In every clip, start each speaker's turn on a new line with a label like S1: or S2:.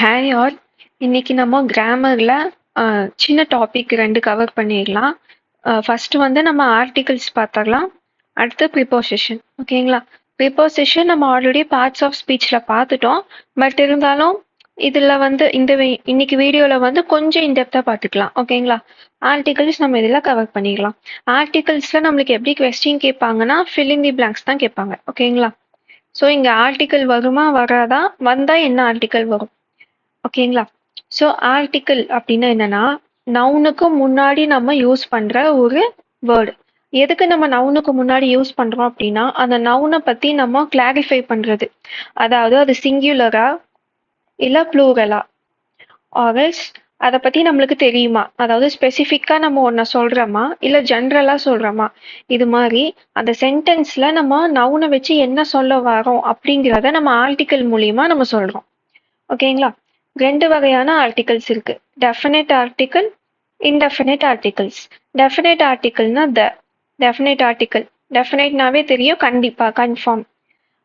S1: Hi all. இன்னைக்கு நம்ம கிராமர்ல சின்ன டாபிக் 2 கவர் பண்ணிடலாம். ஃபர்ஸ்ட் வந்து நம்ம ஆர்டிகல்ஸ் பார்த்துடலாம். அடுத்து ப்ரிப்போசிஷன். ஓகேங்களா? ப்ரிப்போசிஷன் நம்ம ஆல்ரெடி பார்ட்ஸ் ஆஃப் ஸ்பீச்ல பார்த்துட்டோம். பட் இருந்தாலும் இதுல வந்து இன்னைக்கு வீடியோல வந்து கொஞ்சம் இன்டெப்தா பார்த்துக்கலாம். ஓகேங்களா? ஆர்டிகல்ஸ் நம்ம இதில் கவர் பண்ணிடலாம். ஆர்டிகல்ஸ்ல நம்மளுக்கு எப்படி கொஸ்டின் கேட்பாங்கன்னா ஃபில்லிங் தி பிளாங்க்ஸ் தான் கேட்பாங்க. ஓகேங்களா? ஸோ இங்க ஆர்டிக்கல் வருமா வராதா, வந்தா என்ன ஆர்டிக்கல் வரும்? ஓகேங்களா? ஸோ ஆர்டிக்கிள் அப்படின்னா என்னன்னா நவுனுக்கு முன்னாடி நம்ம யூஸ் பண்ற ஒரு வேர்டு. எதுக்கு நம்ம நவுனுக்கு முன்னாடி யூஸ் பண்றோம் அப்படின்னா அந்த நவுனை பத்தி நம்ம கிளாரிஃபை பண்றது. அதாவது அது சிங்குலரா இல்ல ப்ளூரலா, ஆர்எல்ஸ் அதை பத்தி நம்மளுக்கு தெரியுமா, அதாவது ஸ்பெசிஃபிக்கா நம்ம ஒன்ன சொல்றோமா இல்ல ஜென்ரலா சொல்றோமா, இது மாதிரி அந்த சென்டென்ஸ்ல நம்ம நவுனை வச்சு என்ன சொல்ல வரோம் அப்படிங்கிறத நம்ம ஆர்டிக்கிள் மூலியமா நம்ம சொல்றோம். ஓகேங்களா? 2 வகையான ஆர்டிகல்ஸ் இருக்கு. Definite article, indefinite articles. Definite ஆர்டிக்கிள்னா டெஃபினைட் ஆர்டிக்கிள். டெஃபினைட்னாவே தெரியும், கண்டிப்பா, கன்ஃபார்ம்.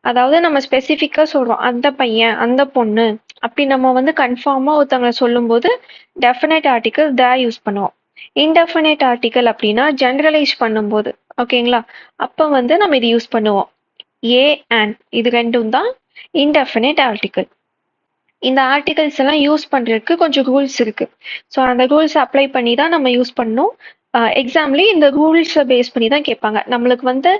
S1: அதாவது நம்ம ஸ்பெசிஃபிக்கா சொல்றோம், அந்த பையன் அந்த பொண்ணு அப்படி நம்ம வந்து கன்ஃபார்மா ஒருத்தவங்களை சொல்லும்போது டெஃபினைட் ஆர்டிக்கிள் யூஸ் பண்ணுவோம். இன்டெஃபினைட் ஆர்டிக்கிள் அப்படின்னா ஜெனரலைஸ் பண்ணும்போது. ஓகேங்களா? அப்ப வந்து நம்ம இது யூஸ் பண்ணுவோம். ஏ அண்ட் இது ரெண்டும் தான் இன்டெஃபினைட் ஆர்டிக்கிள். இந்த ஆர்டிகல்ஸ் எல்லாம் யூஸ் பண்றதுக்கு கொஞ்சம் ரூல்ஸ் இருக்கு. ஸோ அந்த ரூல்ஸ் அப்ளை பண்ணி தான் நம்ம யூஸ் பண்ணணும். எக்ஸாம்லேயே இந்த ரூல்ஸை பேஸ் பண்ணி தான் கேட்பாங்க. நம்மளுக்கு வந்து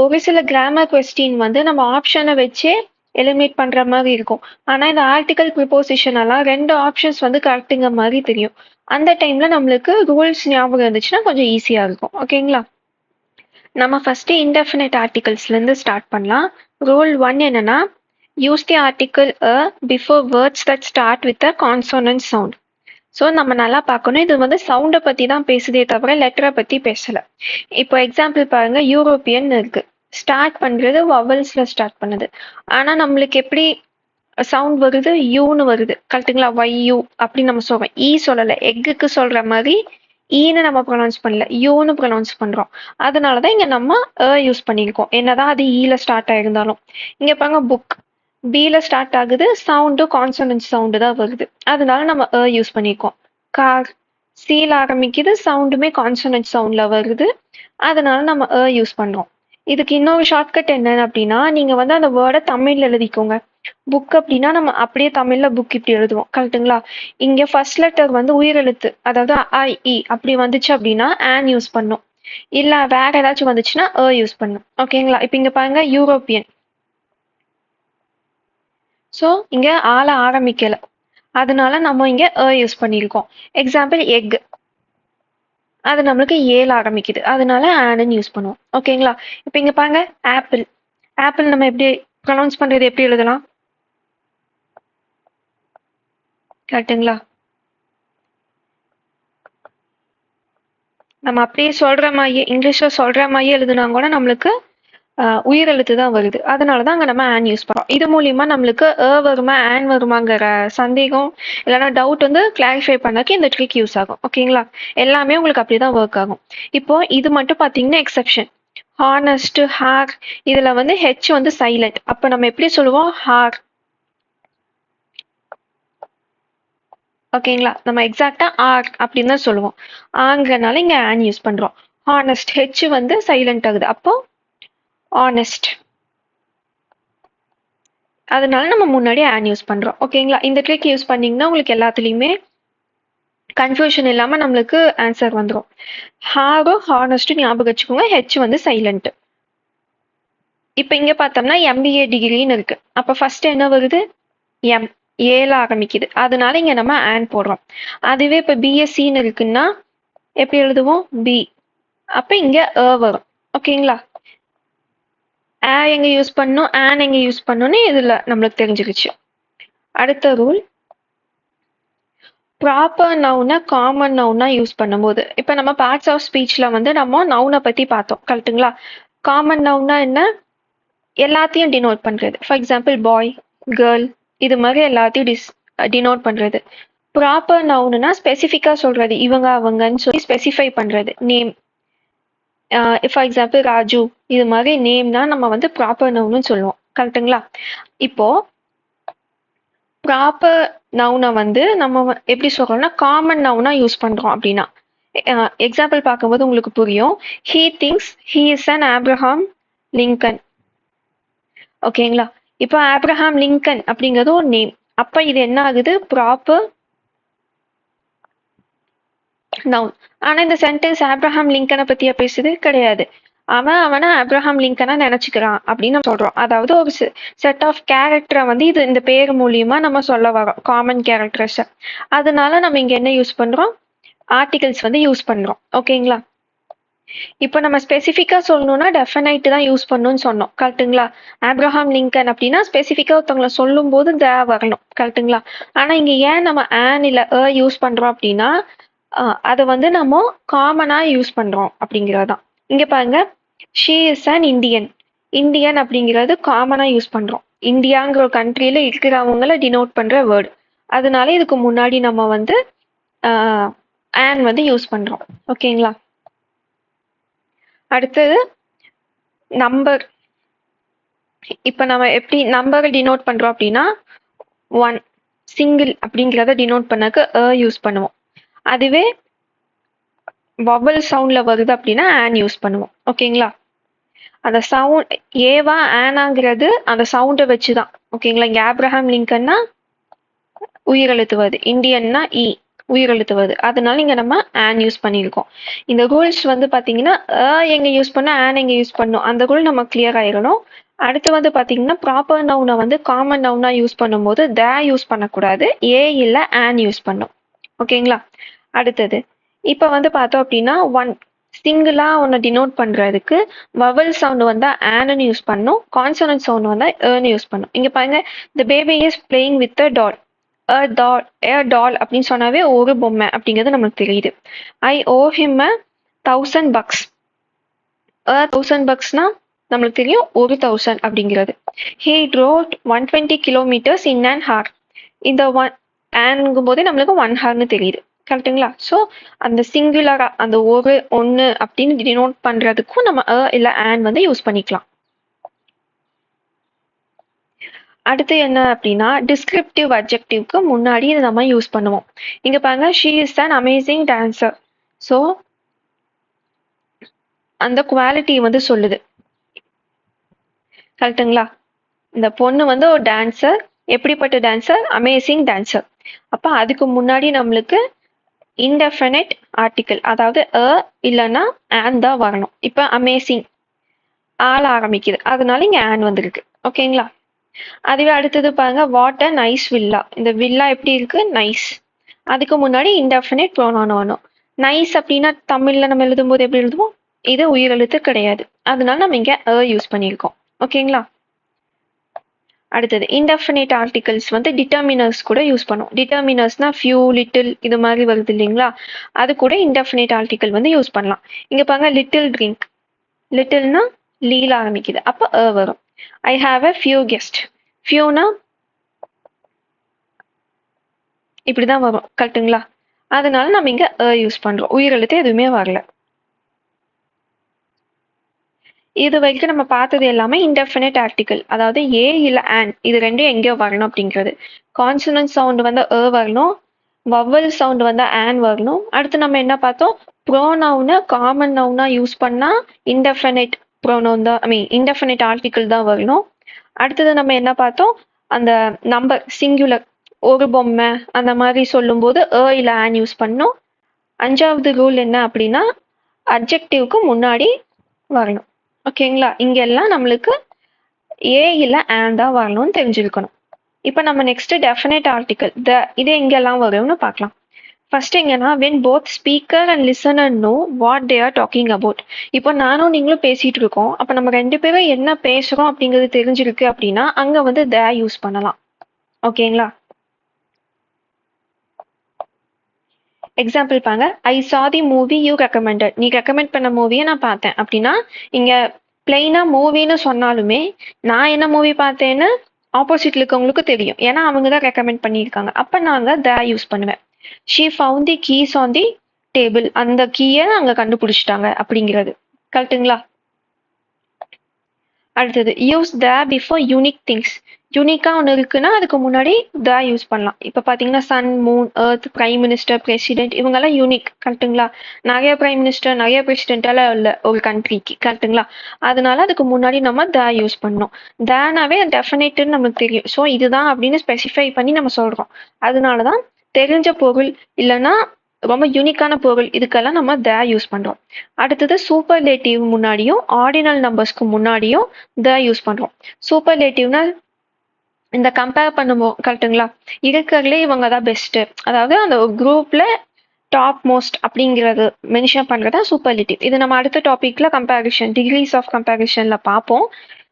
S1: ஒரு சில கிராமர் கொஸ்டின் வந்து நம்ம ஆப்ஷனை வச்சே எலிமினேட் பண்ற மாதிரி இருக்கும். ஆனா இந்த ஆர்டிகல் ப்ரிப்போசிஷன் எல்லாம் 2 ஆப்ஷன்ஸ் வந்து கரெக்டுங்க மாதிரி தெரியும். அந்த டைம்ல நம்மளுக்கு ரூல்ஸ் ஞாபகம் இருந்துச்சுன்னா கொஞ்சம் ஈஸியா இருக்கும். ஓகேங்களா? நம்ம ஃபர்ஸ்ட் இன்டெஃபினைட் ஆர்டிகல்ஸ்ல இருந்து ஸ்டார்ட் பண்ணலாம். ரூல் 1 என்னன்னா, use the article a before words that start with a consonant sound. So நம்ம நல்லா பார்க்கணும், இது வந்து சவுண்டை பற்றி தான் பேசுதே தவிர லெட்டரை பற்றி பேசலை. இப்போ எக்ஸாம்பிள் பாருங்க, யூரோப்பியன் இருக்கு, ஸ்டார்ட் பண்ணுறது வவல்ஸில் ஸ்டார்ட் பண்ணுது. ஆனால் நம்மளுக்கு எப்படி சவுண்ட் வருது, யூன்னு வருது, கரெக்டுங்களா? YU அப்படின்னு நம்ம சொல்றோம், ஈ சொல்லலை. எக்குக்கு சொல்கிற மாதிரி ஈன்னு நம்ம ப்ரொனவுன்ஸ் பண்ணல, யூன்னு ப்ரொனவுன்ஸ் பண்ணுறோம். அதனால தான் இங்கே நம்ம யூஸ் பண்ணியிருக்கோம், என்னதான் அது ஈல ஸ்டார்ட் ஆயிருந்தாலும். இங்கே பாருங்க, புக் பில ஸ்டார்ட் ஆகுது, சவுண்டு கான்சனன்ட் சவுண்டு தான் வருது, அதனால நம்ம யூஸ் பண்ணியிருக்கோம். கார் சீல ஆரம்பிக்குது, சவுண்டுமே கான்சனன்ட் சவுண்ட்ல வருது, அதனால நம்ம யூஸ் பண்றோம். இதுக்கு இன்னொரு ஷார்ட்கட் என்னன்னு அப்படின்னா, நீங்க வந்து அந்த வேர்டை தமிழ்ல எழுதிக்கோங்க. புக் அப்படின்னா நம்ம அப்படியே தமிழ்ல புக் இப்படி எழுதுவோம், கரெக்டுங்களா? இங்க ஃபர்ஸ்ட் லெட்டர் வந்து உயிரெழுத்து, அதாவது IE அப்படி வந்துச்சு அப்படின்னா ஆன் யூஸ் பண்ணும். இல்ல வேற ஏதாச்சும் வந்துச்சுன்னா யூஸ் பண்ணும். ஓகேங்களா? இப்போ இங்க பாருங்க, யூரோப்பியன். ஸோ இங்க ஆள ஆரம்பிக்கல, அதனால நம்ம இங்க யூஸ் பண்ணியிருக்கோம். எக்ஸாம்பிள் எக், அது நம்மளுக்கு ஏல ஆரம்பிக்குது, அதனால ஆன்னு யூஸ் பண்ணுவோம். ஓகேங்களா? இப்போ இங்க பாருங்க, ஆப்பிள். ஆப்பிள் நம்ம எப்படி ப்ரொனவுன்ஸ் பண்றது, எப்படி எழுதலாம், கரெக்டுங்களா? நம்ம அப்படியே சொல்ற மாதிரியே இங்கிலீஷ்ல சொல்ற மாதிரியே எழுதுனா கூட நம்மளுக்கு உயிரெழுத்து தான் வருது, அதனாலதான் அங்க நம்ம ஆன் யூஸ் பண்றோம். இது மூலியமா நம்மளுக்கு வருமா ஆன் வருமாங்கிற சந்தேகம் இல்லைன்னா டவுட் வந்து கிளாரிஃபை பண்ணக்கு இந்த ட்ரிக் யூஸ் ஆகும். ஓகேங்களா? எல்லாமே உங்களுக்கு அப்படிதான் ஒர்க் ஆகும். இப்போ இது மட்டும் பாத்தீங்கன்னா எக்ஸெப்ஷன். ஹானஸ்ட், ஹார், இதுல வந்து ஹெச் வந்து சைலண்ட், அப்ப நம்ம எப்படி சொல்லுவோம், ஹார். ஓகேங்களா? நம்ம எக்ஸாக்டா ஆர் அப்படின்னு தான் சொல்லுவோம். ஆங்கிறனால இங்க ஆன் யூஸ் பண்றோம். ஹானஸ்ட், ஹெச் வந்து சைலண்ட் ஆகுது, அப்போ ஆனஸ்ட், அதனால நம்ம முன்னாடி ஆன் யூஸ் பண்றோம். ஓகேங்களா? இந்த ட்ரிக் யூஸ் பண்ணீங்கன்னா உங்களுக்கு எல்லாத்துலயுமே கன்ஃபியூஷன் இல்லாம நம்மளுக்கு ஆன்சர் வந்துடும். ஹாரோ ஹானஸ்ட் ஞாபகம் வச்சுக்கோங்க, ஹெச் வந்து சைலண்ட். இப்ப இங்க பார்த்தோம்னா MBA டிகிரின்னு இருக்கு, அப்ப ஃபர்ஸ்ட் என்ன வருது, எம், ஏல ஆரம்பிக்குது, அதனால இங்க நம்ம ஆன் போடுறோம். அதுவே இப்ப BSCன்னு இருக்குன்னா எப்படி எழுதுவோம், பி, அப்ப இங்க வரும். ஓகேங்களா? எங்க யூஸ் பண்ணணும், ஆன் எங்க யூஸ் பண்ணணும்னு இதுல நம்மளுக்கு தெரிஞ்சுக்கிச்சு. அடுத்த ரூல், ப்ராப்பர் நவுனை காமன் நவுனா யூஸ் பண்ணும்போது, இப்போ நம்ம பார்ட்ஸ் ஆஃப் ஸ்பீச்ல வந்து நம்ம நவுனை பத்தி பார்த்தோம், கரெக்டுங்களா? காமன் நவுனா என்ன, எல்லாத்தையும் டினோட் பண்றது. ஃபார் எக்ஸாம்பிள் பாய், கேர்ள், இது மாதிரி எல்லாத்தையும் டினோட் பண்றது. ப்ராப்பர் நவுன்னா ஸ்பெசிஃபிக்கா சொல்றது, இவங்க அவங்கன்னு சொல்லி ஸ்பெசிஃபை பண்றது. நேம், ஃபார் எக்ஸாம்பிள் ராஜு, இது மாதிரி நேம்னா நம்ம வந்து ப்ராப்பர் நவுன்னு சொல்லுவோம், கரெக்டுங்களா? இப்போ ப்ராப்பர் நவுனை வந்து நம்ம எப்படி சொல்றோம்னா காமன் நவுனா யூஸ் பண்றோம் அப்படின்னா எக்ஸாம்பிள் பார்க்கும்போது உங்களுக்கு புரியும். He things he is an Abraham Lincoln. ஓகேங்களா? இப்போ ஆப்ரஹாம் லிங்கன் அப்படிங்கிறது ஒரு நேம். அப்ப இது என்ன ஆகுது? Proper noun. ஆனா இந்த சென்டென்ஸ் ஆப்ரஹாம் லிங்கனை பத்தியா பேசுது? கிடையாது. அவனை ஆப்ரஹாம் லிங்கனா நினைச்சுக்கிறான் அப்படின்னு நம்ம சொல்றோம். அதாவது ஒரு செட் ஆஃப் கேரக்டரை வந்து இது இந்த பேர் மூலியமா நம்ம சொல்ல வரோம். Common characters. அதனால நம்ம இங்க என்ன யூஸ் பண்றோம்? ஆர்டிகல்ஸ் வந்து யூஸ் பண்றோம். ஓகேங்களா? இப்போ நம்ம ஸ்பெசிஃபிக்கா சொல்லணும்னா டெஃபினைட் தான் யூஸ் பண்ணணும்னு சொன்னோம். கரெக்ட்டுங்களா? ஆப்ரஹாம் லிங்கன் அப்படின்னா ஸ்பெசிஃபிக்கா ஒருத்தவங்கள சொல்லும் போது வரணும். கரெக்ட்டுங்களா? ஆனா இங்க ஏன் நம்ம ஆன் இல்ல யூஸ் பண்றோம் அப்படின்னா அதை வந்து நம்ம காமனா யூஸ் பண்றோம் அப்படிங்கிறது தான். இங்க பாருங்க, she is an Indian. Indian அப்படிங்கிறது காமனா யூஸ் பண்றோம். இந்தியாங்கிற ஒரு கண்ட்ரியில இருக்கிறவங்கள டினோட் பண்ற வேர்டு. அதனால இதுக்கு முன்னாடி நம்ம வந்து ஆன் வந்து யூஸ் பண்றோம். ஓகேங்களா? அடுத்தது நம்பர். இப்ப நம்ம எப்படி நம்பரை டினோட் பண்றோம் அப்படின்னா ஒன் சிங்கிள் அப்படிங்கிறத டினோட் பண்ணக்கு யூஸ் பண்ணுவோம். அதுவே வவல் சவுண்ட்ல வருது அப்படின்னா ஆன் யூஸ் பண்ணுவோம். ஓகேங்களா? அந்த சவுண்ட் ஏவா ஆனாங்கிறது அந்த சவுண்டை வச்சுதான். ஓகேங்களா? இங்க ஆப்ரஹாம் லிங்கன்னா உயிரெழுத்து வருது, இந்தியன்னா இ உயிரெழுத்து வருது. அதனால இங்க நம்ம ஆன் யூஸ் பண்ணியிருக்கோம். இந்த ரூல்ஸ் வந்து பாத்தீங்கன்னா எங்க யூஸ் பண்ண ஆன் எங்க யூஸ் பண்ணும் அந்த ரூல் நம்ம கிளியர் ஆயிடணும். அடுத்து வந்து பாத்தீங்கன்னா ப்ராப்பர் நவுனை வந்து காமன் நவுனா யூஸ் பண்ணும்போது யூஸ் பண்ணக்கூடாது, ஏ இல்ல ஆன் யூஸ் பண்ணும். ஓகேங்களா? அடுத்தது இப்ப வந்து பார்த்தோம் அப்படின்னா ஒன் சிங்கிளா ஒன்னு டினோட் பண்றதுக்கு வவல் சவுண்ட் வந்தா ஆன்னு யூஸ் பண்ணும், கான்சனன்ட் சவுண்ட் வந்தா ஏன்னு யூஸ் பண்ணும். இங்க பாருங்க, the baby is playing with a doll. Doll அப்படின்னு சொன்னாவே ஒரு பொம்மை அப்படிங்கிறது நம்மளுக்கு தெரியுது. ஐ ஓ ஹிம் $1000. 1000 நம்மளுக்கு தெரியும் 1000 அப்படிங்கிறது. He drove 120 kilometers in an hour. இந்த ஆன்ங்கும் போதே நம்மளுக்கு 1 hourன்னு தெரியுது. கரெக்டுங்களா? ஸோ அந்த சிங்குலரா அந்த ஒன்று அப்படின்னு டினோட் பண்றதுக்கும் நம்ம இல்ல ஆன் வந்து யூஸ் பண்ணிக்கலாம். அடுத்து என்ன அப்படின்னா டிஸ்கிரிப்டிவ் அட்ஜெக்டிவ்க்கு முன்னாடி இதை நம்ம யூஸ் பண்ணுவோம். இங்க பாருங்க, she is an amazing dancer. So அந்த குவாலிட்டி வந்து சொல்லுது. கரெக்டுங்களா? இந்த பொண்ணு வந்து ஒரு டான்சர். எப்படிப்பட்ட டான்சர்? Amazing dancer. அப்ப அதுக்கு முன்னாடி நம்மளுக்கு இன்டெஃபினைட் ஆர்டிகிள், அதாவது இல்லைன்னா ஆன் தான் வரணும். இப்ப அமேசிங் ஆள் ஆரம்பிக்குது, அதனால இங்க ஆன் வந்திருக்கு. ஓகேங்களா? அதுவே அடுத்தது பாருங்க, வாட் அ நைஸ் வில்லா. இந்த வில்லா எப்படி இருக்கு? நைஸ். அதுக்கு முன்னாடி இன்டெஃபினைட் ப்ரோனவுன் வரணும். நைஸ் அப்படின்னா தமிழ்ல நம்ம எழுதும்போது எப்படி எழுதுவோம்? இது உயிரெழுத்து கிடையாது, அதனால நம்ம இங்க யூஸ் பண்ணியிருக்கோம். ஓகேங்களா? அடுத்தது இன்டெஃபினைட் ஆர்டிகல்ஸ் வந்து டிட்டர்மினர்ஸ் கூட யூஸ் பண்ணும். டிட்டர்மினர்ஸ்னா ஃபியூ, லிட்டில் இது மாதிரி வருது இல்லைங்களா? அது கூட இன்டெஃபினைட் ஆர்டிகல் வந்து யூஸ் பண்ணலாம். இங்க பாருங்க, லிட்டில் ட்ரிங்க். லிட்டில்னா லீல ஆரம்பிக்குது, அப்ப வரும். I have a few guest. ஃபியூனா இப்படிதான் வரும். கரெக்டுங்களா? அதனால நம்ம இங்க யூஸ் பண்றோம். உயிரெழுத்து எதுவுமே வரல. இது வரைக்கும் நம்ம பார்த்தது எல்லாமே இன்டெஃபினைட் ஆர்டிகல், அதாவது ஏ இல்ல ஆன் இது ரெண்டும் எங்கேயோ வரணும் அப்படிங்கிறது. கான்சனன்ட் சவுண்ட் வந்து வரணும், வவல் சவுண்ட் வந்து ஆன் வரணும். அடுத்து நம்ம என்ன பார்த்தோம்? ப்ரோனவுனை காமன் நவுனா யூஸ் பண்ணா இன்டெஃபினைட் ப்ரோனவுன் தான், ஐ மீன் இன்டெஃபினைட் ஆர்டிகல் தான் வரணும். அடுத்தது நம்ம என்ன பார்த்தோம்? அந்த நம்பர் சிங்குலர், ஒரு பொம்மை அந்த மாதிரி சொல்லும்போது இல்ல ஆன் யூஸ் பண்ணணும். அஞ்சாவது ரூல் என்ன அப்படின்னா அட்ஜெக்டிவ்க்கு முன்னாடி வரணும். ஓகேங்களா? இங்க எல்லாம் நம்மளுக்கு ஏ இல்ல ஆன் தான் வரணும்னு தெரிஞ்சிருக்கணும். இப்போ நம்ம நெக்ஸ்ட் டெஃபினைட் ஆர்டிகல் இது எங்கெல்லாம் வரும்னு பார்க்கலாம். ஃபர்ஸ்ட் எங்கன்னா when both speaker and listener know what they are talking about. இப்போ நானும் நீங்களும் பேசிட்டு இருக்கோம், அப்ப நம்ம ரெண்டு பேரும் என்ன பேசுறோம் அப்படிங்கிறது தெரிஞ்சிருக்கு அப்படின்னா அங்க வந்து யூஸ் பண்ணலாம். ஓகேங்களா? எக்ஸாம்பிள் பாருங்க, ஐ saw the movie you recommended. நீ ரெக்கமெண்ட் பண்ண மூவியை நான் பார்த்தேன் அப்படின்னா இங்க பிளெயினா மூவின்னு சொன்னாலுமே நான் என்ன மூவி பார்த்தேன்னு ஆப்போசிட்ல இருக்கவங்களுக்கு தெரியும், ஏன்னா அவங்க தான் ரெக்கமெண்ட் பண்ணியிருக்காங்க. அப்ப நாங்க யூஸ் பண்ணுவேன். She found the keys on the table. அந்த கீயை அங்க கண்டுபிடிச்சிட்டாங்க அப்படிங்கிறது. கரெக்டுங்களா? அடுத்தது யூஸ் பிஃபோர் யூனிக் திங்ஸ். யூனிக்கா ஒன்று இருக்குன்னா அதுக்கு முன்னாடி த யூஸ் பண்ணலாம். இப்போ பார்த்தீங்கன்னா sun, moon, earth, prime minister, president இவங்கெல்லாம் யூனிக் கரெக்ட்டுங்களா? நிறைய பிரைம் மினிஸ்டர், நிறைய பிரசிடென்ட்டால இல்லை ஒரு கண்ட்ரிக்கு கரெக்ட்டுங்களா? அதனால அதுக்கு முன்னாடி நம்ம த யூஸ் பண்ணோம். தனாவே டெஃபினேட்டுன்னு நமக்கு தெரியும். ஸோ இதுதான் அப்படின்னு ஸ்பெசிஃபை பண்ணி நம்ம சொல்றோம். அதனால தான் தெரிஞ்ச பொருள் இல்லைன்னா ரொம்ப யூனிக்கான பொருள் இதுக்கெல்லாம் நம்ம த யூஸ் பண்றோம். அடுத்தது சூப்பர்லேட்டிவ் முன்னாடியும் ஆர்டினல் நம்பர்ஸ்க்கு முன்னாடியும் த யூஸ் பண்றோம். சூப்பர்லேட்டிவ்னா இந்த கம்பேர் பண்ணும்போது கரெக்ட்டுங்களா? இருக்கிறதுலே இவங்க தான் பெஸ்ட். அதாவது அந்த குரூப்ல டாப் மோஸ்ட் அப்படிங்கிறது மென்ஷன் பண்றதா சூப்பர்லேட்டிவ். இது நம்ம அடுத்த டாபிக்ல கம்பேரிஷன் டிகிரிஸ் ஆஃப் கம்பேரிஷன்ல பார்ப்போம்.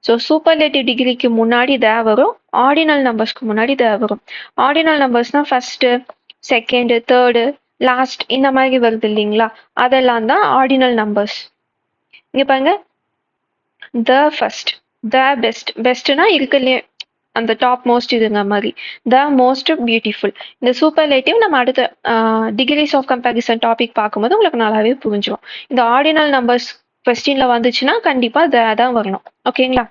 S1: ஸோ சூப்பர்லேட்டிவ் டிகிரிக்கு முன்னாடி த வரும், ஆர்டினல் நம்பர்ஸ்க்கு முன்னாடி த வரும். ஆர்டினல் நம்பர்ஸ்னா ஃபர்ஸ்ட், செகண்ட், தேர்டு, லாஸ்ட் இந்த மாதிரி வருது இல்லைங்களா? அதெல்லாம் தான் ஆர்டினல் நம்பர்ஸ். இங்க பாருங்க, த ஃபர்ஸ்ட், த பெஸ்ட், பெஸ்ட்னா இருக்குல்லையே அந்த டாப் மோஸ்ட் இதுங்க மாதிரி, த மோஸ்ட் பியூட்டிஃபுல். இந்த சூப்பர்லேட்டிவ் நம்ம அடுத்த டிகிரிஸ் ஆஃப் கம்பேரிசன் டாபிக் பார்க்கும்போது உங்களுக்கு நல்லாவே புரிஞ்சிடும். இந்த ஆர்டினல் நம்பர்ஸ் கொஸ்டின்ல வந்துச்சுன்னா கண்டிப்பா த தான் வரணும். ஓகேங்களா?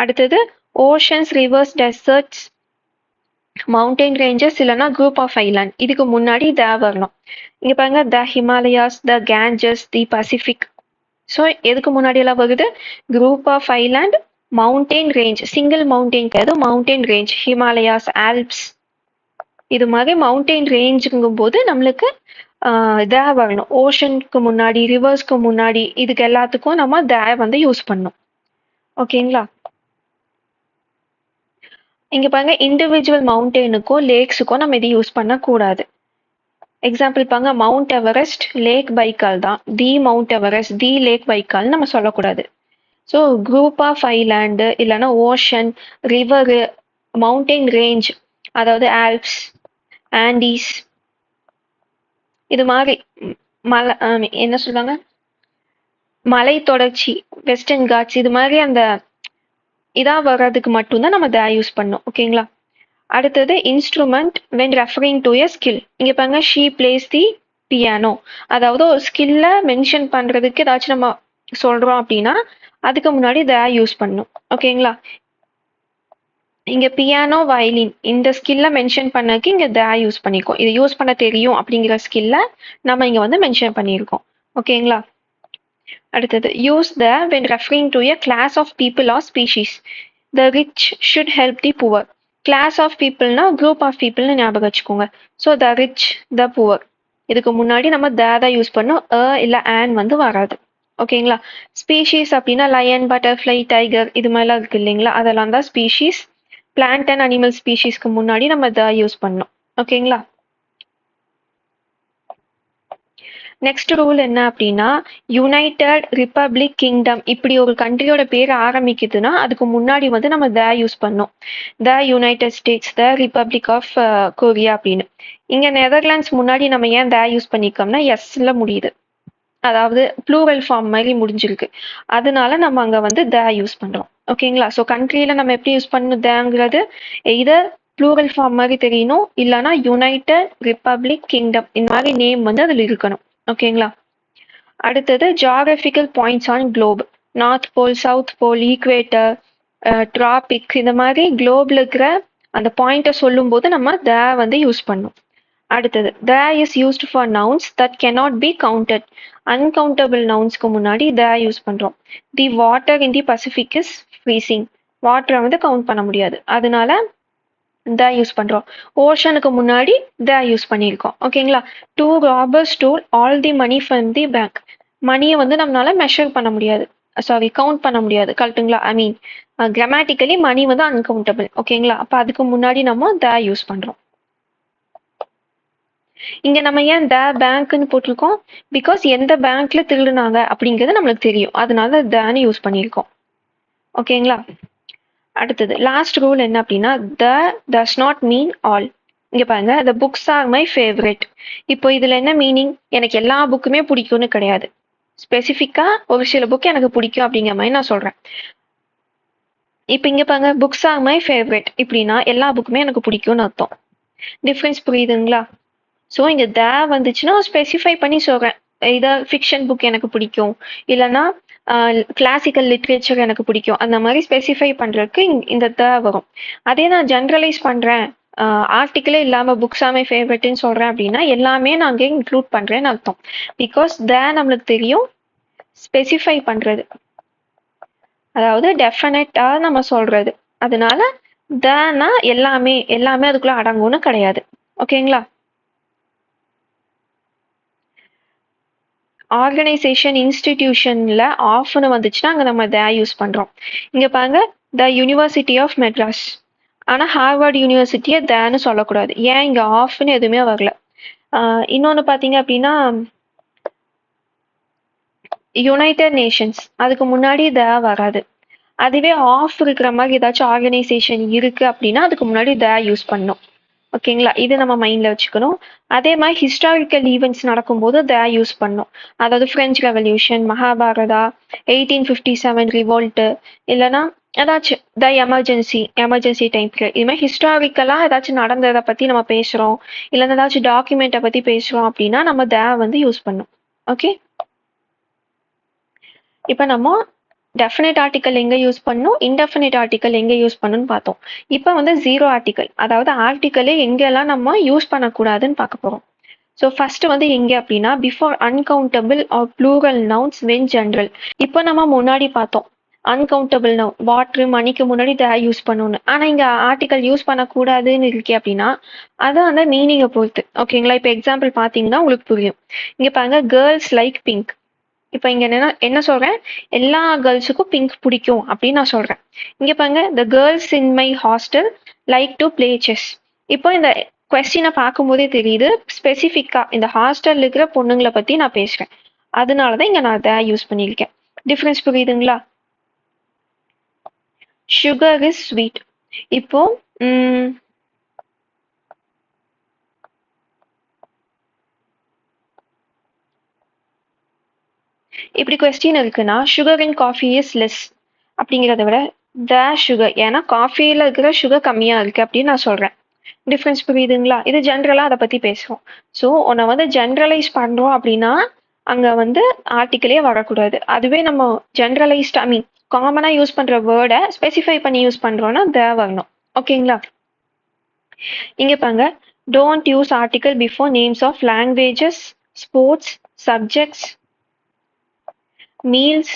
S1: அடுத்தது oceans, rivers, deserts, mountain ranges இல்லைன்னா குரூப் ஆஃப் ஐலாண்ட் இதுக்கு முன்னாடி த வரணும். இங்க பாருங்க, the Himalayas, the Ganges, the Pacific. So எதுக்கு முன்னாடி எல்லாம் வருது? Group of island, mountain range, single mountain கிடையாது, மவுண்டெயின் ரேஞ்ச், ஹிமாலயாஸ், ஆல்ப்ஸ் இது மாதிரி மவுண்டெயின் ரேஞ்சுங்கும் போது நம்மளுக்கு த வரணும். ஓஷனுக்கு முன்னாடி, ரிவர்ஸ்க்கு முன்னாடி இதுக்கு எல்லாத்துக்கும் நம்ம த வந்து யூஸ் பண்ணணும். ஓகேங்களா? இங்க பாருங்க, இண்டிவிஜுவல் மவுண்டெயினுக்கும் லேக்ஸுக்கும் நம்ம இது யூஸ் பண்ணக்கூடாது. எக்ஸாம்பிள் பாருங்க, மவுண்ட் எவரெஸ்ட், லேக் பைக்கால் தான். தி மவுண்ட் எவரெஸ்ட், தி லேக் பைக்கால் நம்ம சொல்லக்கூடாது. ஸோ குரூப் ஆஃப் ஐலாண்டு இல்லைன்னா ஓஷன், ரிவரு, மவுண்டெயின் ரேஞ்ச் அதாவது ஆல்ப்ஸ், ஆண்டீஸ் இது மாதிரி மலை என்ன சொல்லுவாங்க, மலை தொடர்ச்சி, வெஸ்டர்ன் காட்ஸ் இது மாதிரி அந்த இதா வர்றதுக்கு மட்டும்தான் நம்ம த யூஸ் பண்ணோம். ஓகேங்களா? அடுத்தது instrument when referring to a skill. இங்க பாருங்க, ஷீ பிளேஸ் தி பியானோ. அதாவது ஒரு ஸ்கில்ல மென்ஷன் பண்றதுக்கு ஏதாச்சும் நம்ம சொல்றோம் அப்படின்னா அதுக்கு முன்னாடி த யூஸ் பண்ணும். ஓகேங்களா? இங்க பியானோ, வயலின் இந்த ஸ்கில்ல மென்ஷன் பண்ணக்கு இங்க த யூஸ் பண்ணிக்கோம். இது யூஸ் பண்ண தெரியும் அப்படிங்கிற ஸ்கில்ல நம்ம இங்க வந்து மென்ஷன் பண்ணியிருக்கோம். ஓகேங்களா? அடுத்தது use the when referring to a class of people or species. The rich should help the poor. Class of peopleனா group of peopleனு ஞாபகம் வச்சுக்கோங்க. So the rich, the poor இதுக்கு முன்னாடி நம்ம தான் யூஸ் பண்ணோம், இல்ல ஆன் வந்து வராது. ஓகேங்களா? ஸ்பீஷீஸ் அப்படின்னா லயன், பட்டர்ஃப்ளை, டைகர் இது மாதிரிலாம் இருக்கு இல்லைங்களா? அதெல்லாம் தான் ஸ்பீஷீஸ். பிளான்ட் அண்ட் அனிமல் ஸ்பீஷீஸ்க்கு முன்னாடி நம்ம த யூஸ் பண்ணோம். ஓகேங்களா? நெக்ஸ்ட் ரூல் என்ன அப்படின்னா, யுனைடெட் ரிப்பப்ளிக் கிங்டம் இப்படி ஒரு கண்ட்ரியோட பேர் ஆரம்பிக்குதுன்னா அதுக்கு முன்னாடி வந்து நம்ம த யூஸ் பண்ணோம். The United States, the Republic of Korea அப்படின்னு. இங்க நெதர்லாண்ட்ஸ் முன்னாடி நம்ம ஏன் த யூஸ் பண்ணிக்கோம்னா எஸ்ல முடியுது, அதாவது ப்ளூரல் ஃபார்ம் மாதிரி முடிஞ்சிருக்கு. அதனால நம்ம அங்க வந்து த யூஸ் பண்றோம். ஓகேங்களா? ஸோ கண்ட்ரியில நம்ம எப்படி யூஸ் பண்ணுதாங்கிறது எய்தர் ப்ளூரல் ஃபார்ம் மாதிரி தெரியணும், இல்லைன்னா யுனைடெட் ரிப்பப்ளிக் கிங்டம் இந்த மாதிரி நேம் வந்து அதில் இருக்கணும். ஓகேங்களா? அடுத்தது geographical points on globe. North Pole, South Pole, equator, tropic இந்த மாதிரி குளோப்ல இருக்கிற அந்த பாயிண்ட்டை சொல்லும் போது நம்ம த வந்து யூஸ் பண்ணும். அடுத்தது the is used for nouns that cannot be counted. Uncountable நவுன்ஸ்க்கு முன்னாடி த யூஸ் பண்றோம். The water in the Pacific is freezing. வாட்டரை வந்து கவுண்ட் பண்ண முடியாது, அதனால த யூஸ் பண்றோம். ஓஷனுக்கு முன்னாடி த யூஸ் பண்ணியிருக்கோம். ஓகேங்களா? Two robbers stole all the money from the bank. மணியை வந்து நம்மளால மெஷர் பண்ண முடியாது, சாரி கவுண்ட் பண்ண முடியாது கரெக்ட்டுங்களா? ஐ மீன் கிராமட்டிக்கலி மணி வந்து அன்கவுண்டபிள். ஓகேங்களா? அப்ப அதுக்கு முன்னாடி நம்ம த யூஸ் பண்றோம். இங்க நம்ம ஏன் த பேங்க்னு போட்டிருக்கோம்? பிகாஸ் எந்த பேங்க்ல திருடுனாங்க அப்படிங்கிறது நம்மளுக்கு தெரியும், அதனால தன்னு யூஸ் பண்ணியிருக்கோம். ஓகேங்களா? அடுத்தது லாஸ்ட் ரூல் என்ன அப்படின்னா, த டஸ் நாட் மீன் ஆல். இங்க பாருங்க, the books R my favourite. இப்போ இதுல என்ன மீனிங்? எனக்கு எல்லா புக்குமே பிடிக்கும்னு கிடையாது. ஸ்பெசிஃபிக்கா ஒரு சில புக் எனக்கு பிடிக்கும் அப்படிங்கிற மாதிரி நான் சொல்றேன். இப்போ இங்க பாருங்க, புக்ஸ் ஆர் மை ஃபேவரட் இப்படின்னா எல்லா புக்குமே எனக்கு பிடிக்கும்னு அர்த்தம். டிஃப்ரென்ஸ் புரியுதுங்களா? ஸோ இங்க த வந்துச்சுன்னா ஸ்பெசிஃபை பண்ணி சொல்றேன், இதை ஃபிக்ஷன் புக் எனக்கு பிடிக்கும், இல்லைன்னா கிளாசிக்கல் லிட்ரேச்சர் எனக்கு பிடிக்கும் அந்த மாதிரி ஸ்பெசிஃபை பண்ணுறதுக்கு இந்த வரும். அதே நான் ஜென்ரலைஸ் பண்ணுறேன், ஆர்டிக்கிளே இல்லாமல் புக்ஸாமே ஃபேவரட்னு சொல்கிறேன் அப்படின்னா எல்லாமே நான் அங்கே இன்க்ளூட் பண்ணுறேன்னு அர்த்தம். பிகாஸ் நம்மளுக்கு தெரியும் ஸ்பெசிஃபை பண்ணுறது, அதாவது டெஃபினட்டாக நம்ம சொல்கிறது. அதனால தனா எல்லாமே எல்லாமே அதுக்குள்ளே அடங்கும்னு கிடையாது. ஓகேங்களா? ஆர்கனைசேஷன் இன்ஸ்டிடியூஷன்ல ஆஃப்னு வந்துச்சுன்னா அங்கே நம்ம யூஸ் பண்ணுறோம். இங்கே பாருங்க, த யூனிவர்சிட்டி ஆஃப் மெட்ராஸ். ஆனால் ஹார்வர்ட் யூனிவர்சிட்டியை தேன்னு சொல்லக்கூடாது. ஏன் இங்கே ஆஃப்னு எதுவுமே வரல. இன்னொன்று பார்த்தீங்க அப்படின்னா யுனைடெட் நேஷன்ஸ், அதுக்கு முன்னாடி வராது. அதுவே ஆஃப் இருக்கிற மாதிரி ஏதாச்சும் ஆர்கனைசேஷன் இருக்கு அப்படின்னா அதுக்கு முன்னாடி யூஸ் பண்ணும். ஓகேங்களா? இது நம்ம மைண்ட்ல வச்சுக்கணும். அதே மாதிரி ஹிஸ்டாரிக்கல் ஈவெண்ட்ஸ் நடக்கும்போது யூஸ் பண்ணும். அதாவது பிரெஞ்சு ரெவல்யூஷன், மகாபாரதா, 1857 ரிவோல்ட், இல்லைன்னா ஏதாச்சும் எமர்ஜென்சி டைம்க்கு இது மாதிரி ஹிஸ்டாரிக்கலா ஏதாச்சும் நடந்ததை பத்தி நம்ம பேசுறோம், இல்லைன்னா ஏதாச்சும் டாக்குமெண்ட்டை பத்தி பேசுறோம் அப்படின்னா நம்ம வந்து யூஸ் பண்ணும். ஓகே, இப்போ நம்ம டெஃபினைட் ஆர்டிக்கல் எங்கே யூஸ் பண்ணணும், இன்டெஃபினைட் ஆர்டிக்கல் எங்கே யூஸ் பண்ணணும்னு பார்த்தோம். இப்போ வந்து ஜீரோ ஆர்டிக்கல், அதாவது ஆர்டிக்கலே எங்கெல்லாம் நம்ம யூஸ் பண்ணக்கூடாதுன்னு பார்க்க போகிறோம். ஸோ ஃபர்ஸ்ட் வந்து எங்கே அப்படின்னா before uncountable or plural nouns when general. இப்போ நம்ம முன்னாடி பார்த்தோம் அன்கவுண்டபிள் நவுன் வாட்ரு மணிக்கு முன்னாடி யூஸ் பண்ணணும்னு. ஆனால் இங்கே ஆர்டிக்கல் யூஸ் பண்ணக்கூடாதுன்னு இருக்கே அப்படின்னா அது அந்த மீனிங்கை பொறுத்து. ஓகேங்களா? இப்போ எக்ஸாம்பிள் பார்த்தீங்கன்னா உங்களுக்கு புரியும். இங்கே பாருங்க, கேர்ள்ஸ் லைக் பிங்க். இப்போ இங்க என்ன சொல்றேன், எல்லா கேர்ள்ஸுக்கும் பிங்க் பிடிக்கும் அப்படின்னு நான் சொல்றேன். இங்க பாருங்க, the girls in my hostel like to play chess. இப்போ இந்த கொஸ்டினை பார்க்கும்போதே தெரியுது ஸ்பெசிஃபிக்கா இந்த ஹாஸ்டல்ல இருக்கிற பொண்ணுங்களை பத்தி நான் பேசுறேன். அதனாலதான் இங்க நான் அதை யூஸ் பண்ணியிருக்கேன். டிஃபரன்ஸ் புரியுதுங்களா? Sugar is sweet. இப்போ இப்படி கொஸ்டின் இருக்குன்னா sugar in coffee is less அப்படிங்கிறத விட த சுகர், ஏன்னா காஃபியில் இருக்கிற சுகர் கம்மியாக இருக்குது அப்படின்னு நான் சொல்கிறேன். டிஃப்ரென்ஸ் புரியுதுங்களா? இது ஜென்ரலாக அதை பற்றி பேசுகிறோம். ஸோ உன்னை வந்து ஜென்ரலைஸ் பண்ணுறோம் அப்படின்னா அங்கே வந்து ஆர்டிக்கிளே வரக்கூடாது. அதுவே நம்ம ஜென்ரலைஸ்ட் காமனாக யூஸ் பண்ணுற வேர்டை ஸ்பெசிஃபை பண்ணி யூஸ் பண்ணுறோன்னா வரணும். ஓகேங்களா? இங்கே பாருங்க, don't use article before names of languages, sports, subjects, meals,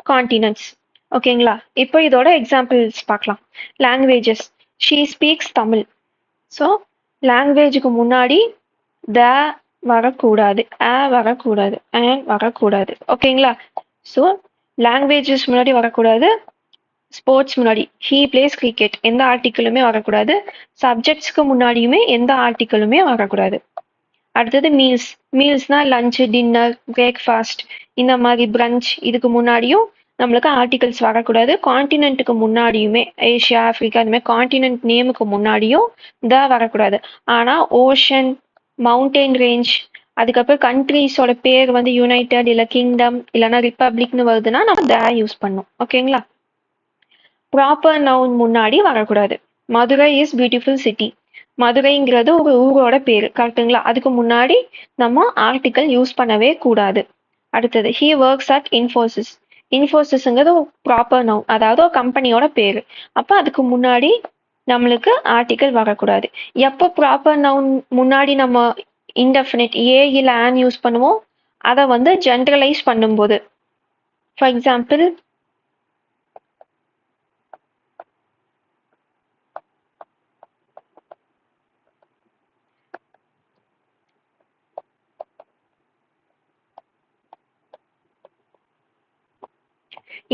S1: continents. ஓகேங்களா? இப்போ இதோட எக்ஸாம்பிள்ஸ் பார்க்கலாம். Languages, she speaks Tamil. So லாங்குவேஜுக்கு முன்னாடி வரக்கூடாது, வரக்கூடாது, வரக்கூடாது. ஓகேங்களா? ஸோ லாங்குவேஜஸ் முன்னாடி வரக்கூடாது, ஸ்போர்ட்ஸ் முன்னாடி ஹீ பிளேஸ் கிரிக்கெட் எந்த ஆர்டிக்கிளுமே வரக்கூடாது, சப்ஜெக்ட்ஸ்க்கு முன்னாடியுமே எந்த ஆர்டிக்கிளுமே வரக்கூடாது. அடுத்தது மீல்ஸ், மீல்ஸ்னா லஞ்ச், டின்னர், பிரேக்ஃபாஸ்ட், இந்த மாதிரி பிரஞ்ச், இதுக்கு முன்னாடியும் நம்மளுக்கு ஆர்டிகல்ஸ் வரக்கூடாது. கான்டினென்ட்டுக்கு முன்னாடியுமே ஏஷியா, ஆப்பிரிக்கா இந்த மாதிரி கான்டினென்ட் நேமுக்கு முன்னாடியும் வரக்கூடாது. ஆனால் ஓஷன், மவுண்டெயின் ரேஞ்ச், அதுக்கப்புறம் கண்ட்ரீஸோட பேர் வந்து யுனைடெட் இல்லை கிங்டம் இல்லைன்னா ரிப்பப்ளிக்னு வருதுன்னா நம்ம யூஸ் பண்ணும். ஓகேங்களா? ப்ராப்பர் நவுன் முன்னாடி வரக்கூடாது. Madurai is beautiful city. மதுரைங்கிறது ஒரு ஊரோட பேர், கரெக்டுங்களா? அதுக்கு முன்னாடி நம்ம ஆர்டிக்கல் யூஸ் பண்ணவே கூடாது. அடுத்தது, ஹீ ஒர்க்ஸ் அட் இன்ஃபோசிஸ். இன்ஃபோசிஸ்ங்கிறது ஒரு ப்ராப்பர் நவுன், அதாவது ஒரு கம்பெனியோட பேர். அப்போ அதுக்கு முன்னாடி நம்மளுக்கு ஆர்டிக்கல் வரக்கூடாது. எப்போ ப்ராப்பர் நவுன் முன்னாடி நம்ம இன்டெஃபினிட் இல்லை ஆன் யூஸ் பண்ணுவோம், அதை வந்து ஜென்ரலைஸ் பண்ணும்போது. ஃபார் எக்ஸாம்பிள்,